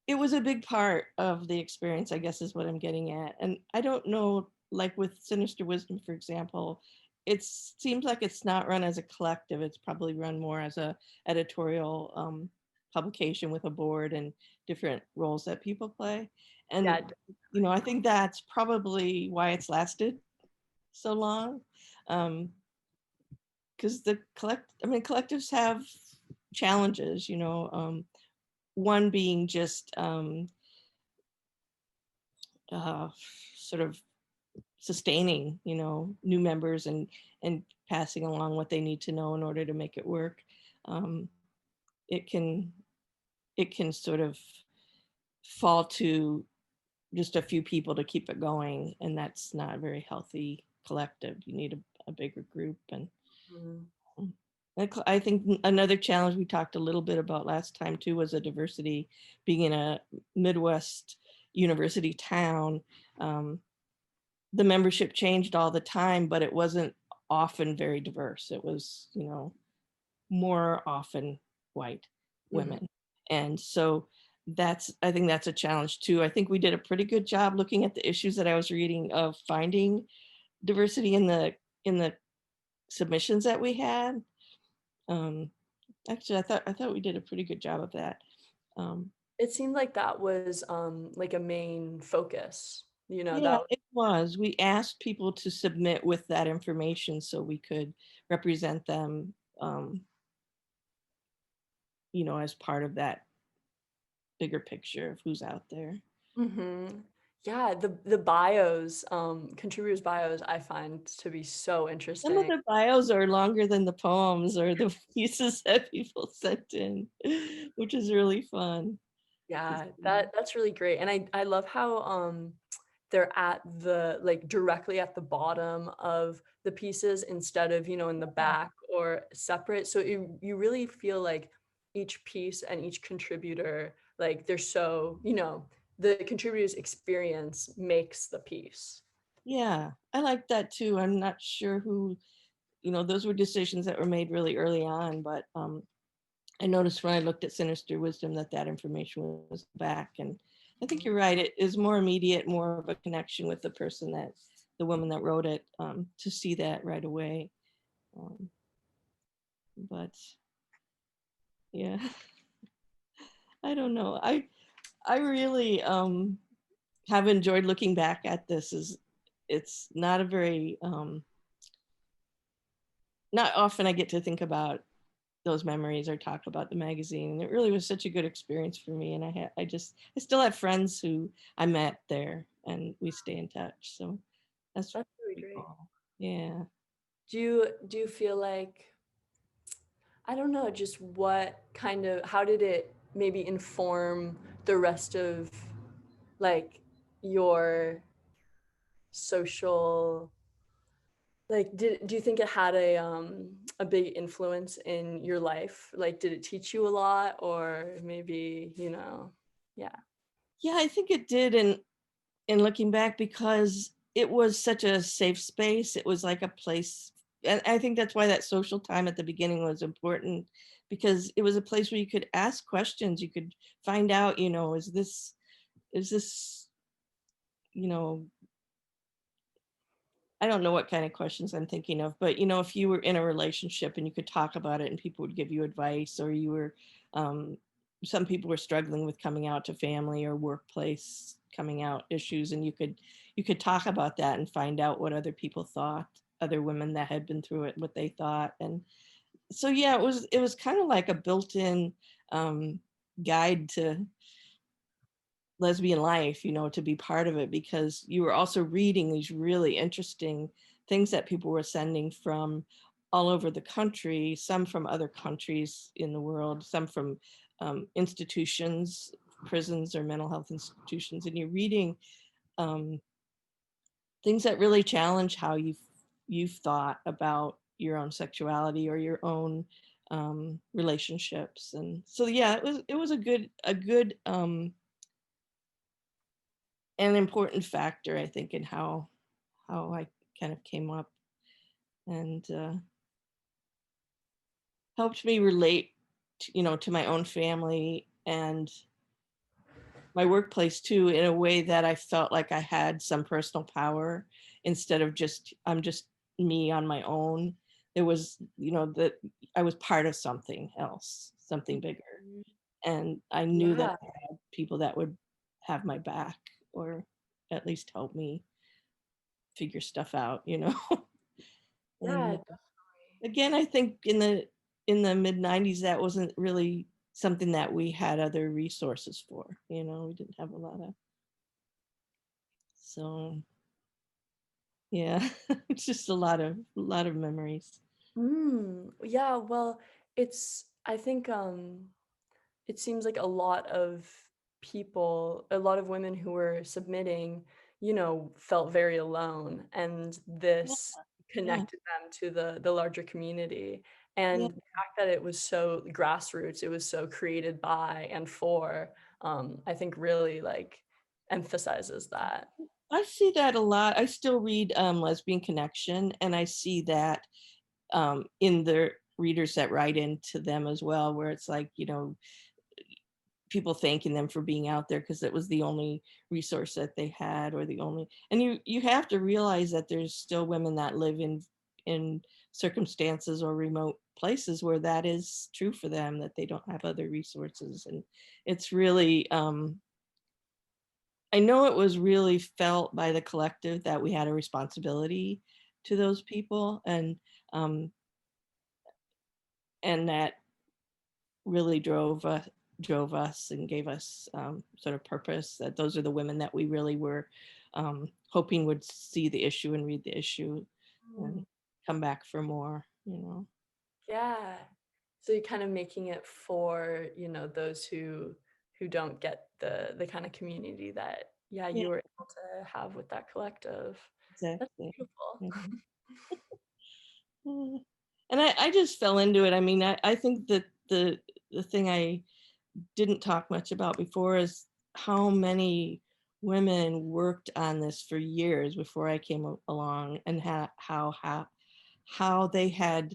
was a big part of the experience, I guess, is what I'm getting at. And I don't know, like with Sinister Wisdom, for example, it seems like it's not run as a collective. It's probably run more as a editorial publication with a board and different roles that people play. And, Yeah. I think that's probably why it's lasted so long. Because collectives have challenges, one being just uh, sort of sustaining, new members and passing along what they need to know in order to make it work. Um, it can sort of fall to just a few people to keep it going, and that's not a very healthy collective. You need a bigger group. And Mhm. I think another challenge we talked a little bit about last time too was a diversity, being in a Midwest university town. Um, the membership changed all the time, but it wasn't often very diverse. It was, more often white Mhm. women. And so I think that's a challenge too. I think we did a pretty good job looking at the issues that I was reading of finding diversity in the submissions that we had. Um, Actually, I thought we did a pretty good job of that. Um, It seemed like that was like a main focus, yeah, that it was. We asked people to submit with that information so we could represent them, as part of that bigger picture of who's out there. Mhm. Yeah, the bios, contributors' bios I find to be so Some of interesting. the bios are longer than the poems or the pieces that people sent in, which is really fun to Yeah, see. that's really great. And I love how they're at the like directly at the bottom of the pieces instead of, in the back or separate. So you really feel like each piece and each contributor, like they're so, the contributor's experience makes the piece. Yeah, I like that too. I'm not sure who, those were decisions that were made really early on, but I noticed when I looked at Sinister Wisdom that information was back. And I think you're right. It is more immediate, more of a connection with the woman that wrote it, to see that right away. Um, but yeah, I don't know. I really have enjoyed looking back at this. It's not a very not often I get to think about those memories or talk about the magazine. And it really was such a good experience for me. And I still have friends who I met there and we stay in touch. So that's That's really pretty great. cool. Yeah. Do you feel like, I don't know, just how did it maybe inform the rest of like your social, like do you think it had a big influence in your life? Like did it teach you a lot or maybe, yeah. Yeah, I think it did. And in looking back, because it was such a safe space, it was like a place. And I think that's why that social time at the beginning was important, because it was a place where you could ask questions. You could find out, is this, you know, I don't know what kind of questions I'm thinking of, but you know, if you were in a relationship and you could talk about it and people would give you advice, or you were, um, some people were struggling with coming out to family or workplace coming out issues, and you could talk about that and find out what other people thought, other women that had been through it, what they thought. And so yeah, it was kind of like a built-in um, guide to lesbian life, you know, to be part of it, because you were also reading these really interesting things that people were sending from all over the country, some from other countries in the world, some from institutions, prisons or mental health institutions. And you're reading um, things that really challenge how you've thought about your own sexuality or your own relationships. And so yeah, it was a good an important factor, I think, in how I kind of came up, and helped me relate to, you know, to my own family and my workplace too, in a way that I felt like I had some personal power, instead of just I'm just me on my own. There was, you know, that I was part of something else, something bigger, Mm, and I knew that yeah, I had people that would have my back, or at least help me figure stuff out, you know. yeah, And definitely. again, I think in the mid 90s, that wasn't really something that we had other resources for, you know. We didn't have a lot of, so yeah. It's just a lot of memories. Yeah, well, I think it seems like a lot of people, a lot of women who were submitting, felt very alone, and Yeah, this yeah, connected them to the larger community. yeah. And the fact that it was so grassroots, it was so created by and for, I think really like emphasizes that. I see that a lot. I still read Lesbian Connection, and I see that in the readers that write into them as well, where it's like, you know, people thanking them for being out there because it was the only resource that they had, or the only. And you have to realize that there's still women that live in circumstances or remote places where that is true for them, that they don't have other resources. And it's really I know it was really felt by the collective that we had a responsibility to those people, um and that really drove us and gave us sort of purpose, that those are the women that we really were hoping would see the issue and read the issue Mm, and come back for more, you know. yeah. So you're kind of making it for, those who don't get the kind of community that, yeah, Yeah, you were able to have with that collective. That's exactly. beautiful. Mhm. Mm. And I just fell into it. I mean, I think that the thing I didn't talk much about before is how many women worked on this for years before I came along, and how they had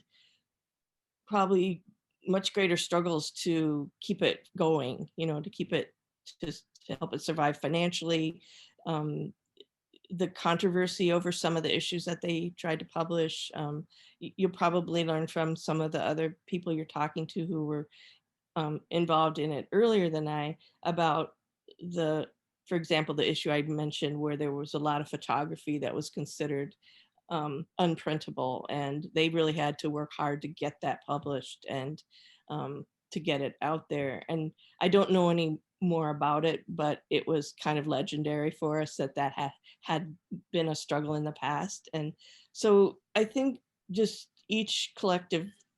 probably much greater struggles to keep it going, you know, to keep it, to help it survive financially. Um, the controversy over some of the issues that they tried to publish. You'll probably learn from some of the other people you're talking to who were involved in it earlier than I, about the, for example, the issue I mentioned where there was a lot of photography that was considered unprintable, and they really had to work hard to get that published and to get it out there. And I don't know any more about it, but it was kind of legendary for us that had been a struggle in the past. And so I think just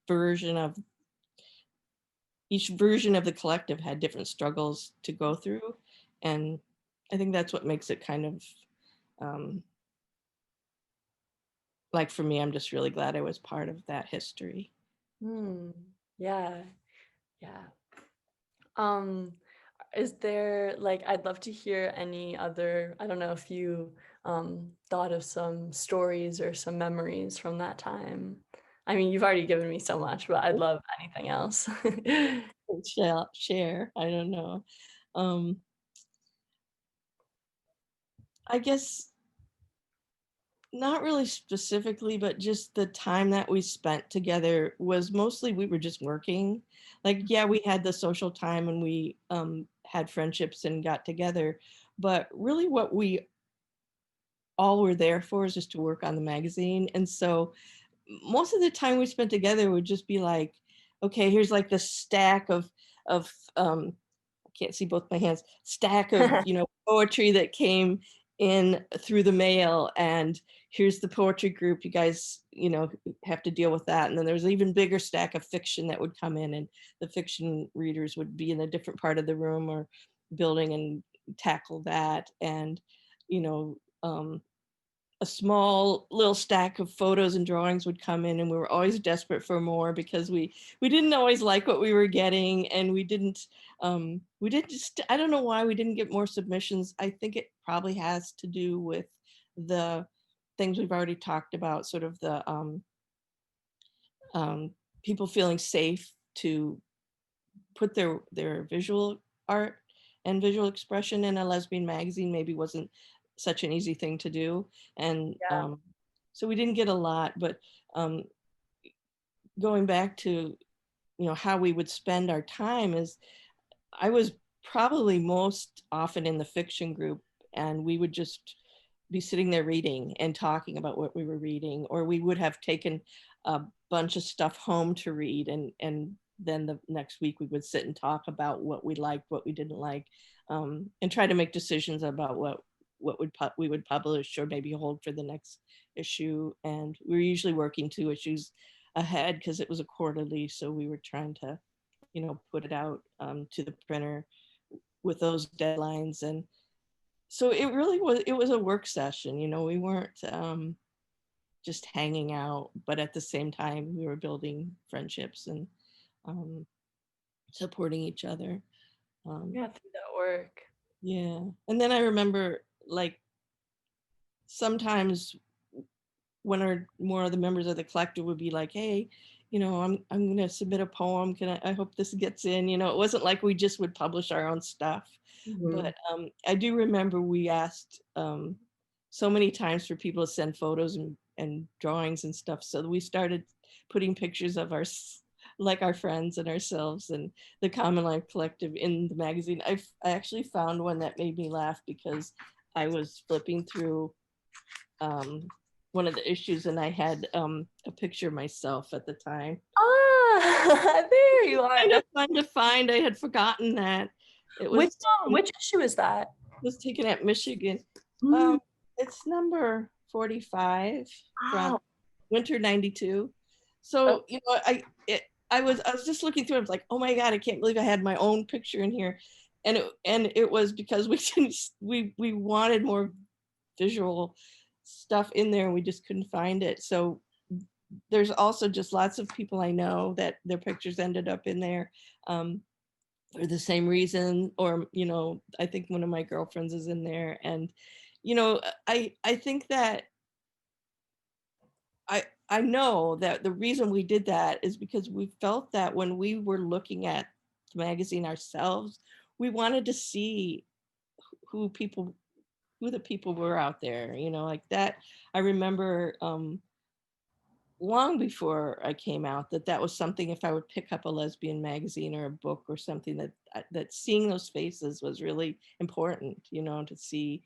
version of each version of the collective had different struggles to go through. And I think that's what makes it kind of um, like, for me, I'm just really glad I was part of that history. Hmm. Yeah. Yeah. Um, is there like I'd love to hear any other, I don't know if you thought of some stories or some memories from that time. I mean, you've already given me so much, but I'd love anything else. Share, I don't know. um I guess Not really specifically, but just the time that we spent together was mostly we were just working. Like, yeah, we had the social time and we had friendships and got together, but really what we all were there for is just to work on the magazine. And so most of the time we spent together would just be like, okay, here's like the stack of I can't see both my hands, stack of, you know, poetry that came in through the mail, and here's the poetry group, you guys, you know, have to deal with that. And then there's an even bigger stack of fiction that would come in, and the fiction readers would be in a different part of the room or building and tackle that. And you know, a small little stack of photos and drawings would come in, and we were always desperate for more because we didn't always like what we were getting, and we didn't just, I don't know why we didn't get more submissions. I think it probably has to do with the things we've already talked about, sort of the um, people feeling safe to put their visual art and visual expression in a lesbian magazine maybe wasn't such an easy thing to do. And Yeah. so we didn't get a lot, but um, going back to, you know, how we would spend our time is I was probably most often in the fiction group, and we would just be sitting there reading and talking about what we were reading, or we would have taken a bunch of stuff home to read, and then the next week we would sit and talk about what we liked, what we didn't like, and try to make decisions about what we would publish or maybe hold for the next issue. And we were usually working 2 issues ahead because it was a quarterly, so we were trying to, you know, put it out to the printer with those deadlines. And so it really was, it was a work session, you know, we weren't just hanging out, but at the same time we were building friendships and um, supporting each other. Yeah, through that work. Yeah. And then I remember, like, sometimes when our more of the members of the collective would be like, hey, you know, I'm gonna submit a poem, can I hope this gets in, you know. It wasn't like we just would publish our own stuff. Mhm. But I do remember we asked so many times for people to send photos and drawings and stuff, so we started putting pictures of like our friends and ourselves and the Common Life Collective in the magazine. I actually found one that made me laugh because I was flipping through um, one of the issues, and I had a picture of myself at the time. Ah, there you are. Kind of fun to find. I had forgotten that it Which was taken, which issue is that? was taken at Michigan. Mm, It's number 45 from wow. winter 92. Oh, So, you know, I was just looking through, I was like, oh my God, I can't believe I had my own picture in here. And it was because we didn't, we wanted more visual stuff in there and we just couldn't find it. So there's also just lots of people I know that their pictures ended up in there for the same reason. Or, you know, I think one of my girlfriends is in there. And, you know, I think that I know that the reason we did that is because we felt that when we were looking at the magazine ourselves, we wanted to see who people, who the people were out there, you know, like that. I remember long before I came out that that was something, if I would pick up a lesbian magazine or a book or something, that that seeing those faces was really important, you know, to see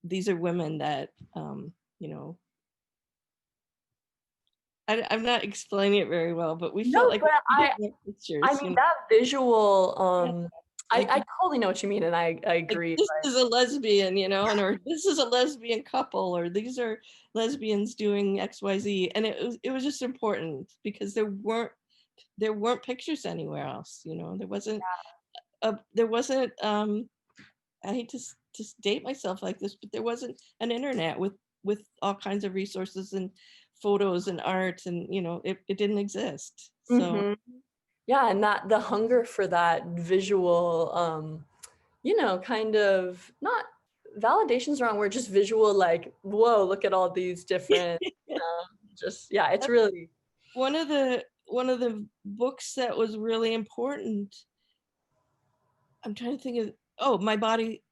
these are women that you know, I'm not explaining it very well, but we felt no, like but we I didn't want I pictures, mean you know. that visual Yeah, I like totally know what you mean and I like agree, this but is a lesbian, you know, and or this is a lesbian couple, or these are lesbians doing XYZ. And it was just important because there weren't pictures anywhere else, you know. There wasn't I hate to date myself like this, but there wasn't an internet with all kinds of resources and photos and art, and you know, it didn't exist. So mhm. Yeah, and that the hunger for that visual you know, kind of not validation's the wrong word, just visual like, whoa, look at all these different, just yeah, it's that's really one of the books that was really important. I'm trying to think of, oh, My Body,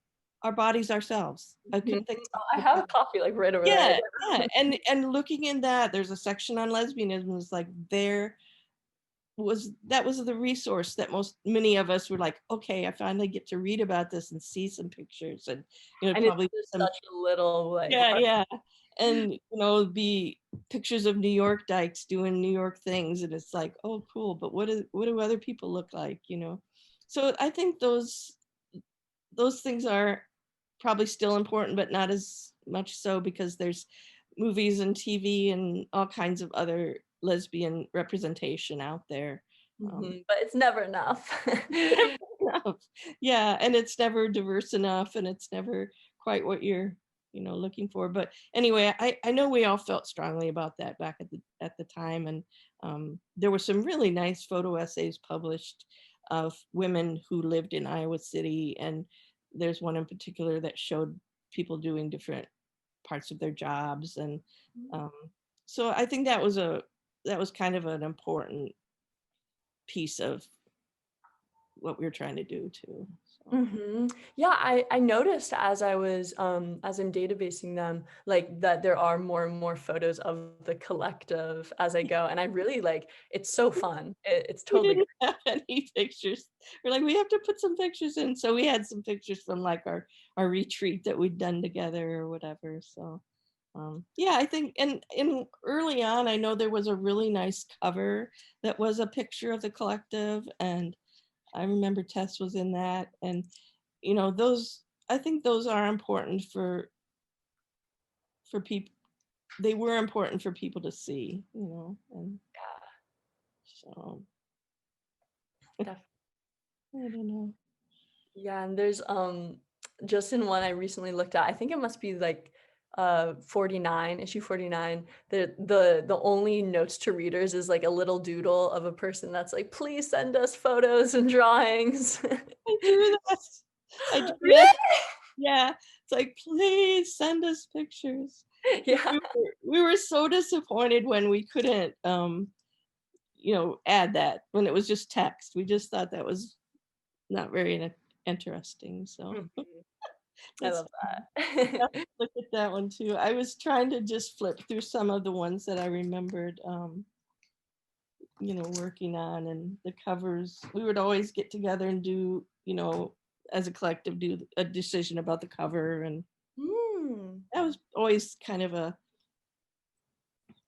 our bodies ourselves. I Mhm. couldn't think Oh, I of have a copy like right over there. yeah, yeah. And looking in that, there's a section on lesbianism. It's like that was the resource that many of us were like, okay, I finally get to read about this and see some pictures, and And it's probably just some such a little like yeah, part. yeah. And be pictures of New York dykes doing New York things, and it's like, oh cool, but what do other people look like, So I think those things are probably still important, but not as much so, because there's movies and TV and all kinds of other lesbian representation out there. But it's never enough. Enough. Yeah, and it's never diverse enough, and it's never quite what you're looking for. But anyway, I know we all felt strongly about that back at the time, and there were some really nice photo essays published of women who lived in Iowa City, and there's one in particular that showed people doing different parts of their jobs, and um, so I think that was kind of an important piece of what we were trying to do too. So. Yeah, I noticed as as I'm databasing them, like that there are more and more photos of the collective as I go, and I really like it's so fun. It's We totally didn't have any pictures. We're like, we have to put some pictures in. So we had some pictures from like our retreat that we'd done together or whatever. So yeah, I think in early on, I know there was a really nice cover that was a picture of the collective, and I remember Tess was in that, and those, I think those are important for people. They were important for people to see, and so good. I don't know. Yeah, and there's just in one I recently looked at, I think it must be like 49, issue 49. The only notes to readers is like a little doodle of a person that's like, please send us photos and drawings. I drew that. I drew Really? that. Yeah. It's like, please send us pictures. Yeah. We were so disappointed when we couldn't add that, when it was just text. We just thought that was not very interesting. So I let's love that. look at that one too. I was trying to just flip through some of the ones that I remembered working on, and the covers. We would always get together and do, as a collective, do a decision about the cover, and that was always kind of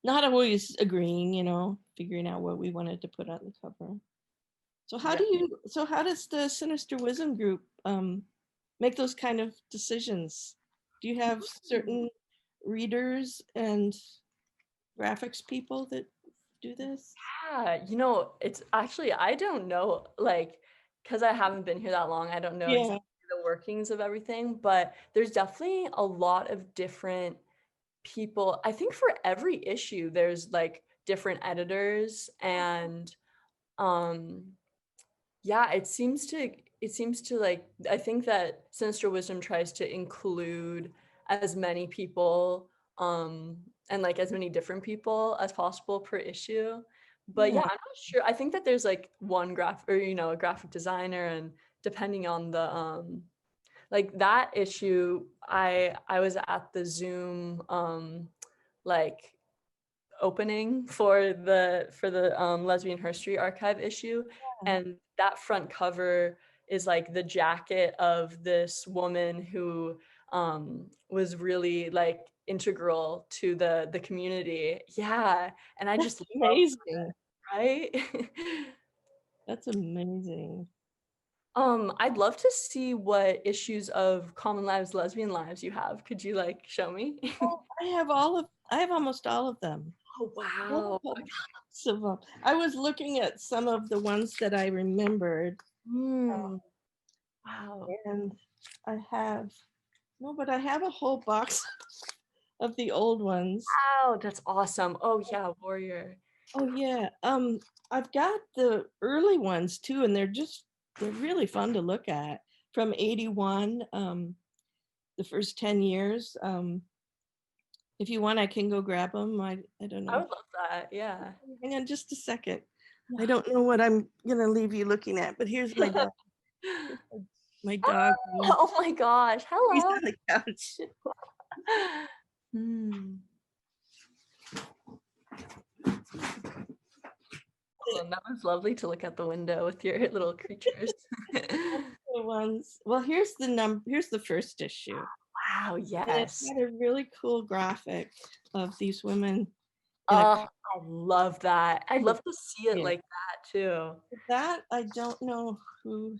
not always agreeing, figuring out what we wanted to put on the cover. So how does the Sinister Wisdom group make those kind of decisions? Do you have certain readers and graphics people that do this? Yeah, it's actually, I don't know, like, because I haven't been here that long, I don't know Yeah. exactly the workings of everything, but there's definitely a lot of different people. I think for every issue, there's like different editors, and um, yeah, it seems to like, I think that Sinister Wisdom tries to include as many people and like as many different people as possible per issue. But yeah, Yeah. I'm not sure. I think that there's like one a graphic designer, and depending on the like that issue, I was at the Zoom like opening for the Lesbian History Archive issue, and that front cover is like the jacket of this woman who was really like integral to the community. Yeah, and I just That's love amazing. that, right? That's amazing. I'd love to see what issues of Common Lives, Lesbian Lives you have. Could you like show me? Oh, I have almost all of them. Oh wow. Lots of them. I was looking at some of the ones that I remembered, Wow. and I have but I have a whole box of the old ones. Wow, that's awesome. Oh yeah, Warrior. Oh yeah. I've got the early ones too, and they're really fun to look at, from 81, the first 10 years. If you want, I can go grab them. I don't I know. would love that. Yeah. Hang on just a second. I don't know what I'm gonna leave you looking at, but here's my My dog. Oh my gosh. He's Hello. on the couch. Hmm. Oh, that was lovely to look out the window with your little creatures. The ones. Well, here's the first issue. Wow, And it's yes. got a really cool graphic of these women in a Oh, I love that. I'd love to see it yeah. like that too. That I don't know who.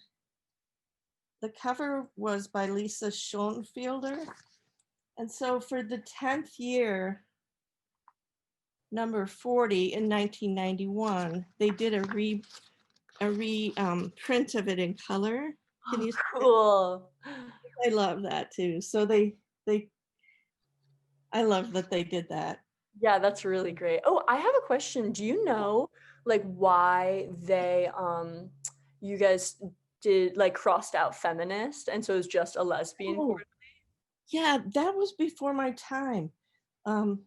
The cover was by Lisa Schoenfielder. And so for the 10th year, number 40 in 1991, they did a print of it in color. Can Oh, you see that? cool. I love that too. So I love that they did that. Yeah, that's really great. Oh, I have a question. Do you know like why they you guys did like crossed out feminist and so it was just a lesbian Oh, quarter? yeah, that was before my time. Um,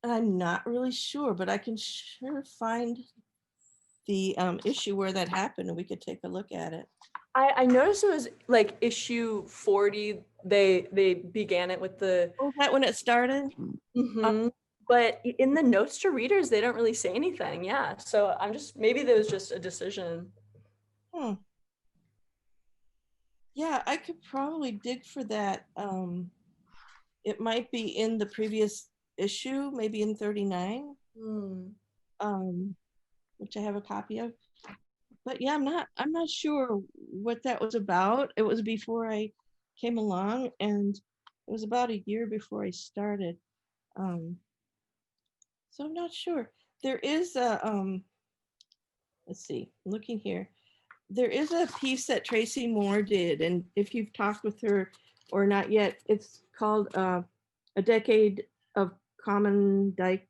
and I'm not really sure, but I can sure find the issue where that happened and we could take a look at it. I noticed it was like issue 40. They began it with the Oh, that when it started? but in the notes to readers they don't really say anything. Yeah. So I'm just maybe there was just a decision. Hmm. Yeah, I could probably dig for that. It might be in the previous issue, maybe in 39, Hmm. which I have a copy of. But yeah, I'm not sure what that was about. It was before I came along, and it was about a year before I started. Um, so I'm not sure. There is a let's see, I'm looking here. There is a piece that Tracy Moore did, and if you've talked with her or not yet, it's called A Decade of Common Dyke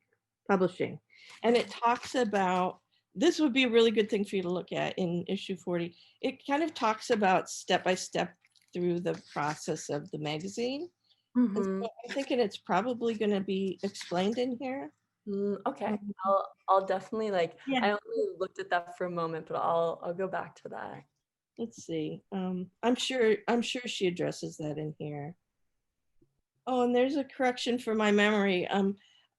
Publishing. And it talks about, this would be a really good thing for you to look at in issue 40. It kind of talks about step by step through the process of the magazine. And so I'm thinking it's probably going to be explained in here. Okay. Um, I'll definitely like yeah, I only looked at that for a moment, but I'll go back to that. let's see. I'm sure she addresses that in here. Oh, and there's a correction for my memory.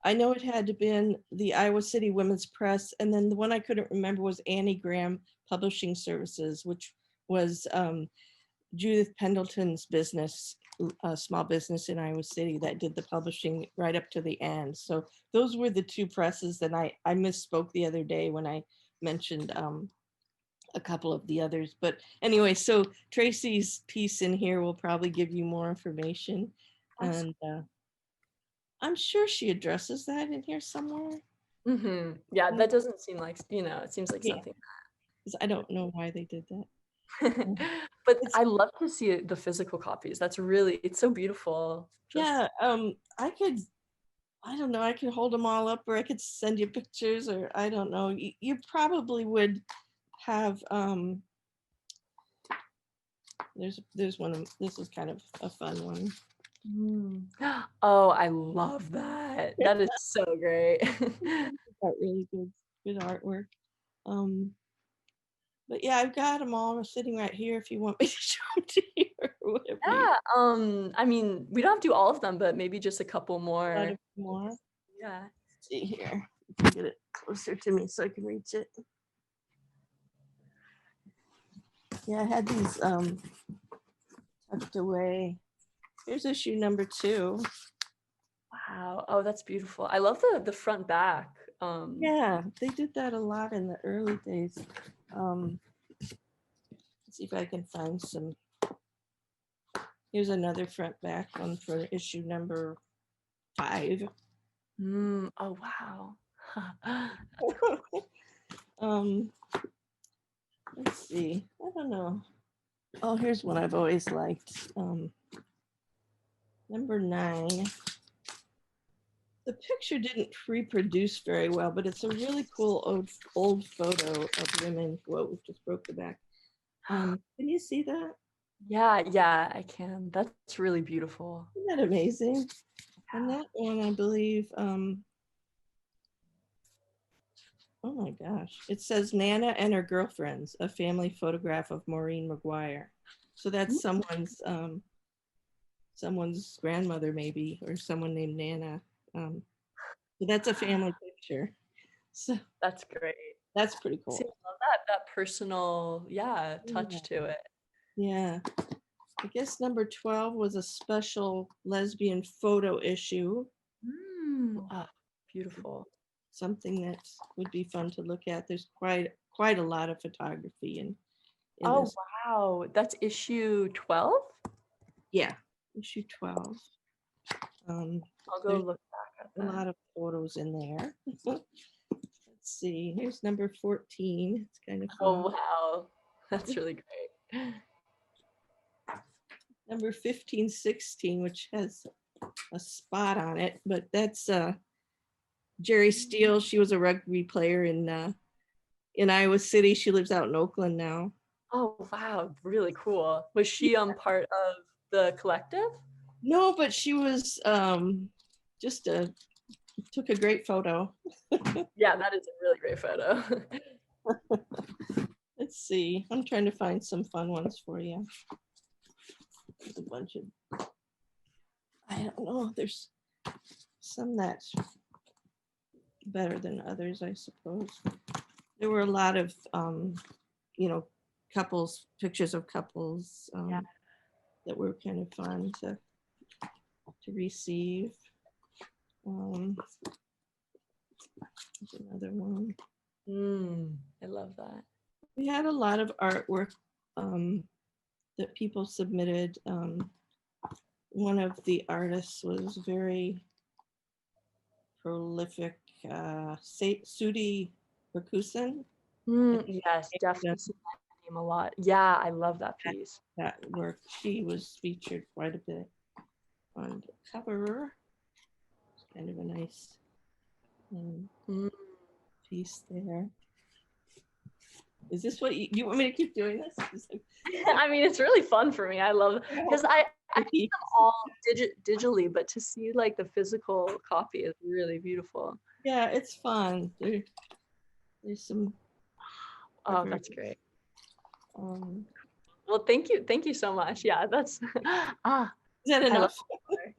I know it had to been the Iowa City Women's Press, and then the one I couldn't remember was Annie Graham Publishing Services, which was Judith Pendleton's business, a small business in Iowa City that did the publishing right up to the end. So those were the two presses that I misspoke the other day when I mentioned a couple of the others. But anyway, so Tracy's piece in here will probably give you more information. And I'm sure she addresses that in here somewhere. Yeah, that doesn't seem like, it seems like Yeah, something. because I don't know why they did that. But It's I love to see the physical copies. It's so beautiful. Just yeah. I don't know. I could hold them all up, or I could send you pictures, or I don't know. You probably would have. There's one. This is kind of a fun one. Oh, I love that. That is so great. Got really good artwork. Um, but yeah, I've got them all sitting right here. If you want me to show them to you, or whatever. Yeah, I mean, we don't have to do all of them, but maybe just a couple A more. lot of more. Yeah. Let's see here. Get it closer to me so I can reach it. Yeah, I had these tucked away. Here's issue number 2. Wow. Oh, that's beautiful. I love the front back. Yeah, they did that a lot in the early days. Let's see if I can find some. Here's another front back one for issue number 5. Oh, wow. um, let's see. I don't know. Oh, here's one I've always liked. Number 9. The picture didn't reproduce very well, but it's a really cool old photo of women. Whoa, just broke the back. Can you see that? Yeah, I can. That's really beautiful. Isn't that amazing? And that one, I believe, oh my gosh, it says Nana and her girlfriends, a family photograph of Maureen McGuire. So that's someone's grandmother maybe, or someone named Nana. So that's a family picture. So That's great. that's pretty See, cool. I love that personal, touch to it. Yeah. I guess number 12 was a special lesbian photo issue. Beautiful. Something that would be fun to look at. There's quite a lot of photography in Oh, this. wow. That's issue 12? Yeah, issue 12. I'll go There's look back at a that. lot of photos in there. Let's see. Here's number 14. It's kind of fun. Oh, wow. That's really great. Number 15, 16, which has a spot on it, but that's Jerry Steele. She was a rugby player in Iowa City. She lives out in Oakland now. Oh, wow. Really cool. Was she part of the collective? No, but she was just took a great photo. Yeah, that is a really great photo. Let's see. I'm trying to find some fun ones for you. There's a bunch of, I don't know. There's some that's better than others, I suppose. There were a lot of, couples, pictures of couples that were kind of fun to receive. There's another one. I love that. We had a lot of artwork that people submitted. One of the artists was very prolific, Sudi Rakusan. Yes, definitely seen that name a lot. Yeah, I love that piece. That work, she was featured quite a bit on the cover. It's kind of a nice piece there. Is this what you want me to keep doing this? I mean, it's really fun for me. I love, because I keep them all digitally, but to see like the physical copy is really beautiful. Yeah, it's fun. There's some. Oh, that's great. Well, thank you so much. Yeah, that's is that enough?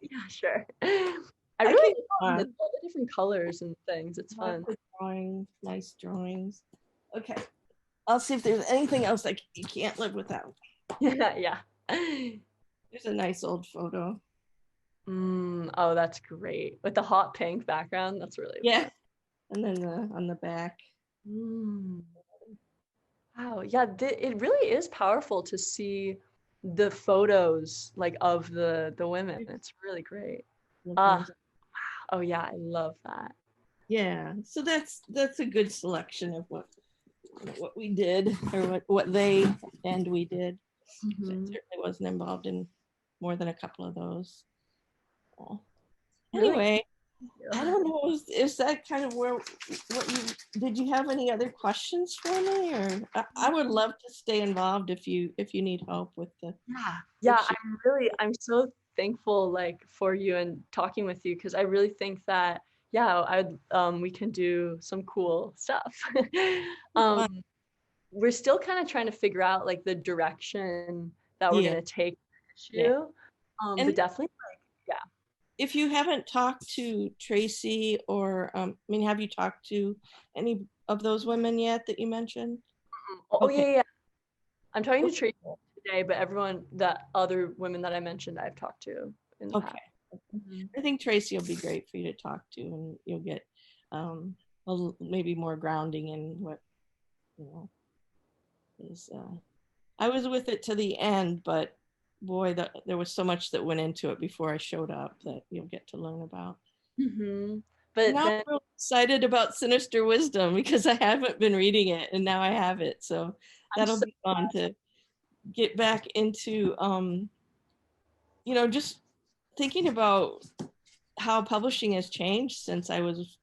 Yeah, sure. I really love all the different colors and things. It's fun. Drawings, nice drawings. Okay, I'll see if there's anything else like you can't live without. Yeah. There's a nice old photo. Oh, that's great. With the hot pink background, that's really fun. And then on the back. Wow, yeah, it really is powerful to see the photos like of the women. It's really great. Oh yeah, I love that. Yeah, so that's a good selection of what we did, or what they and we did. I certainly wasn't involved in more than a couple of those. Anyway, I don't know. Is that kind of what you did? You have any other questions for me, or I would love to stay involved if you need help with the. Yeah. I'm so thankful like for you and talking with you, because I really think that we can do some cool stuff. We're still kind of trying to figure out like the direction that we're gonna take the issue. But definitely if you haven't talked to Tracy, or have you talked to any of those women yet that you mentioned? Yeah. I'm talking to Tracy today, but the other women that I mentioned, I've talked to in the past. I think Tracy will be great for you to talk to, and you'll get maybe more grounding in what is. I was with it to the end, but boy, there was so much that went into it before I showed up that you'll get to learn about. But now I'm real excited about Sinister Wisdom, because I haven't been reading it, and now I have it. So that'll be fun to get back into, just thinking about how publishing has changed since I was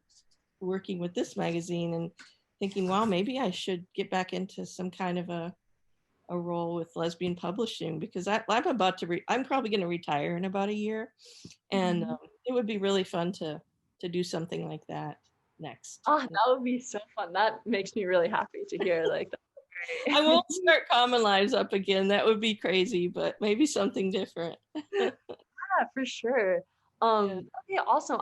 working with this magazine, and thinking, wow, maybe I should get back into some kind of a role with lesbian publishing, because I'm probably going to retire in about a year, and it would be really fun to do something like that next. That would be so fun. That makes me really happy to hear. Like, that's I won't start Common Lives up again. That would be crazy, but maybe something different. Yeah, for sure. Yeah. Okay, awesome.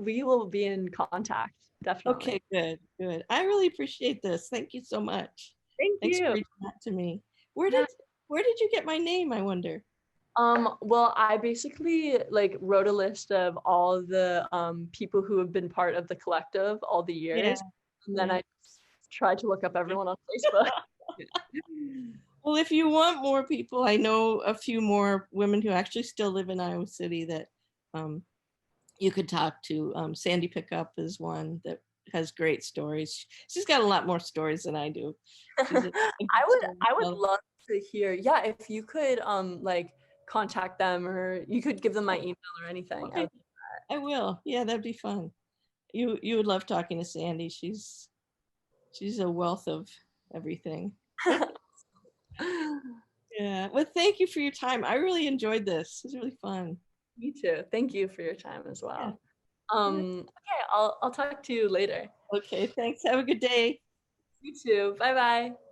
We will be in contact, definitely. Okay, good, good. I really appreciate this. Thank you so much. Thank Thanks for you. reaching out to me. Where Yeah. did where did you get my name, I wonder? Well, I basically like wrote a list of all the people who have been part of the collective all the Yeah, years, and then yeah. I tried to look up everyone on Facebook. Well, if you want more people, I know a few more women who actually still live in Iowa City that um, you could talk to. Sandy Pickup is one that has great stories. She's got a lot more stories than I do. She's a good I would storyteller. love to hear. Yeah, if you could like contact them, or you could give them my email or anything. Okay, I will. Yeah, that'd be fun. You would love talking to Sandy. She's a wealth of everything. Yeah. Well, thank you for your time. I really enjoyed this. It was really fun. Me too. Thank you for your time as Yeah. well. Yeah. Okay, I'll talk to you later. Okay, thanks. Have a good day. You too. Bye bye.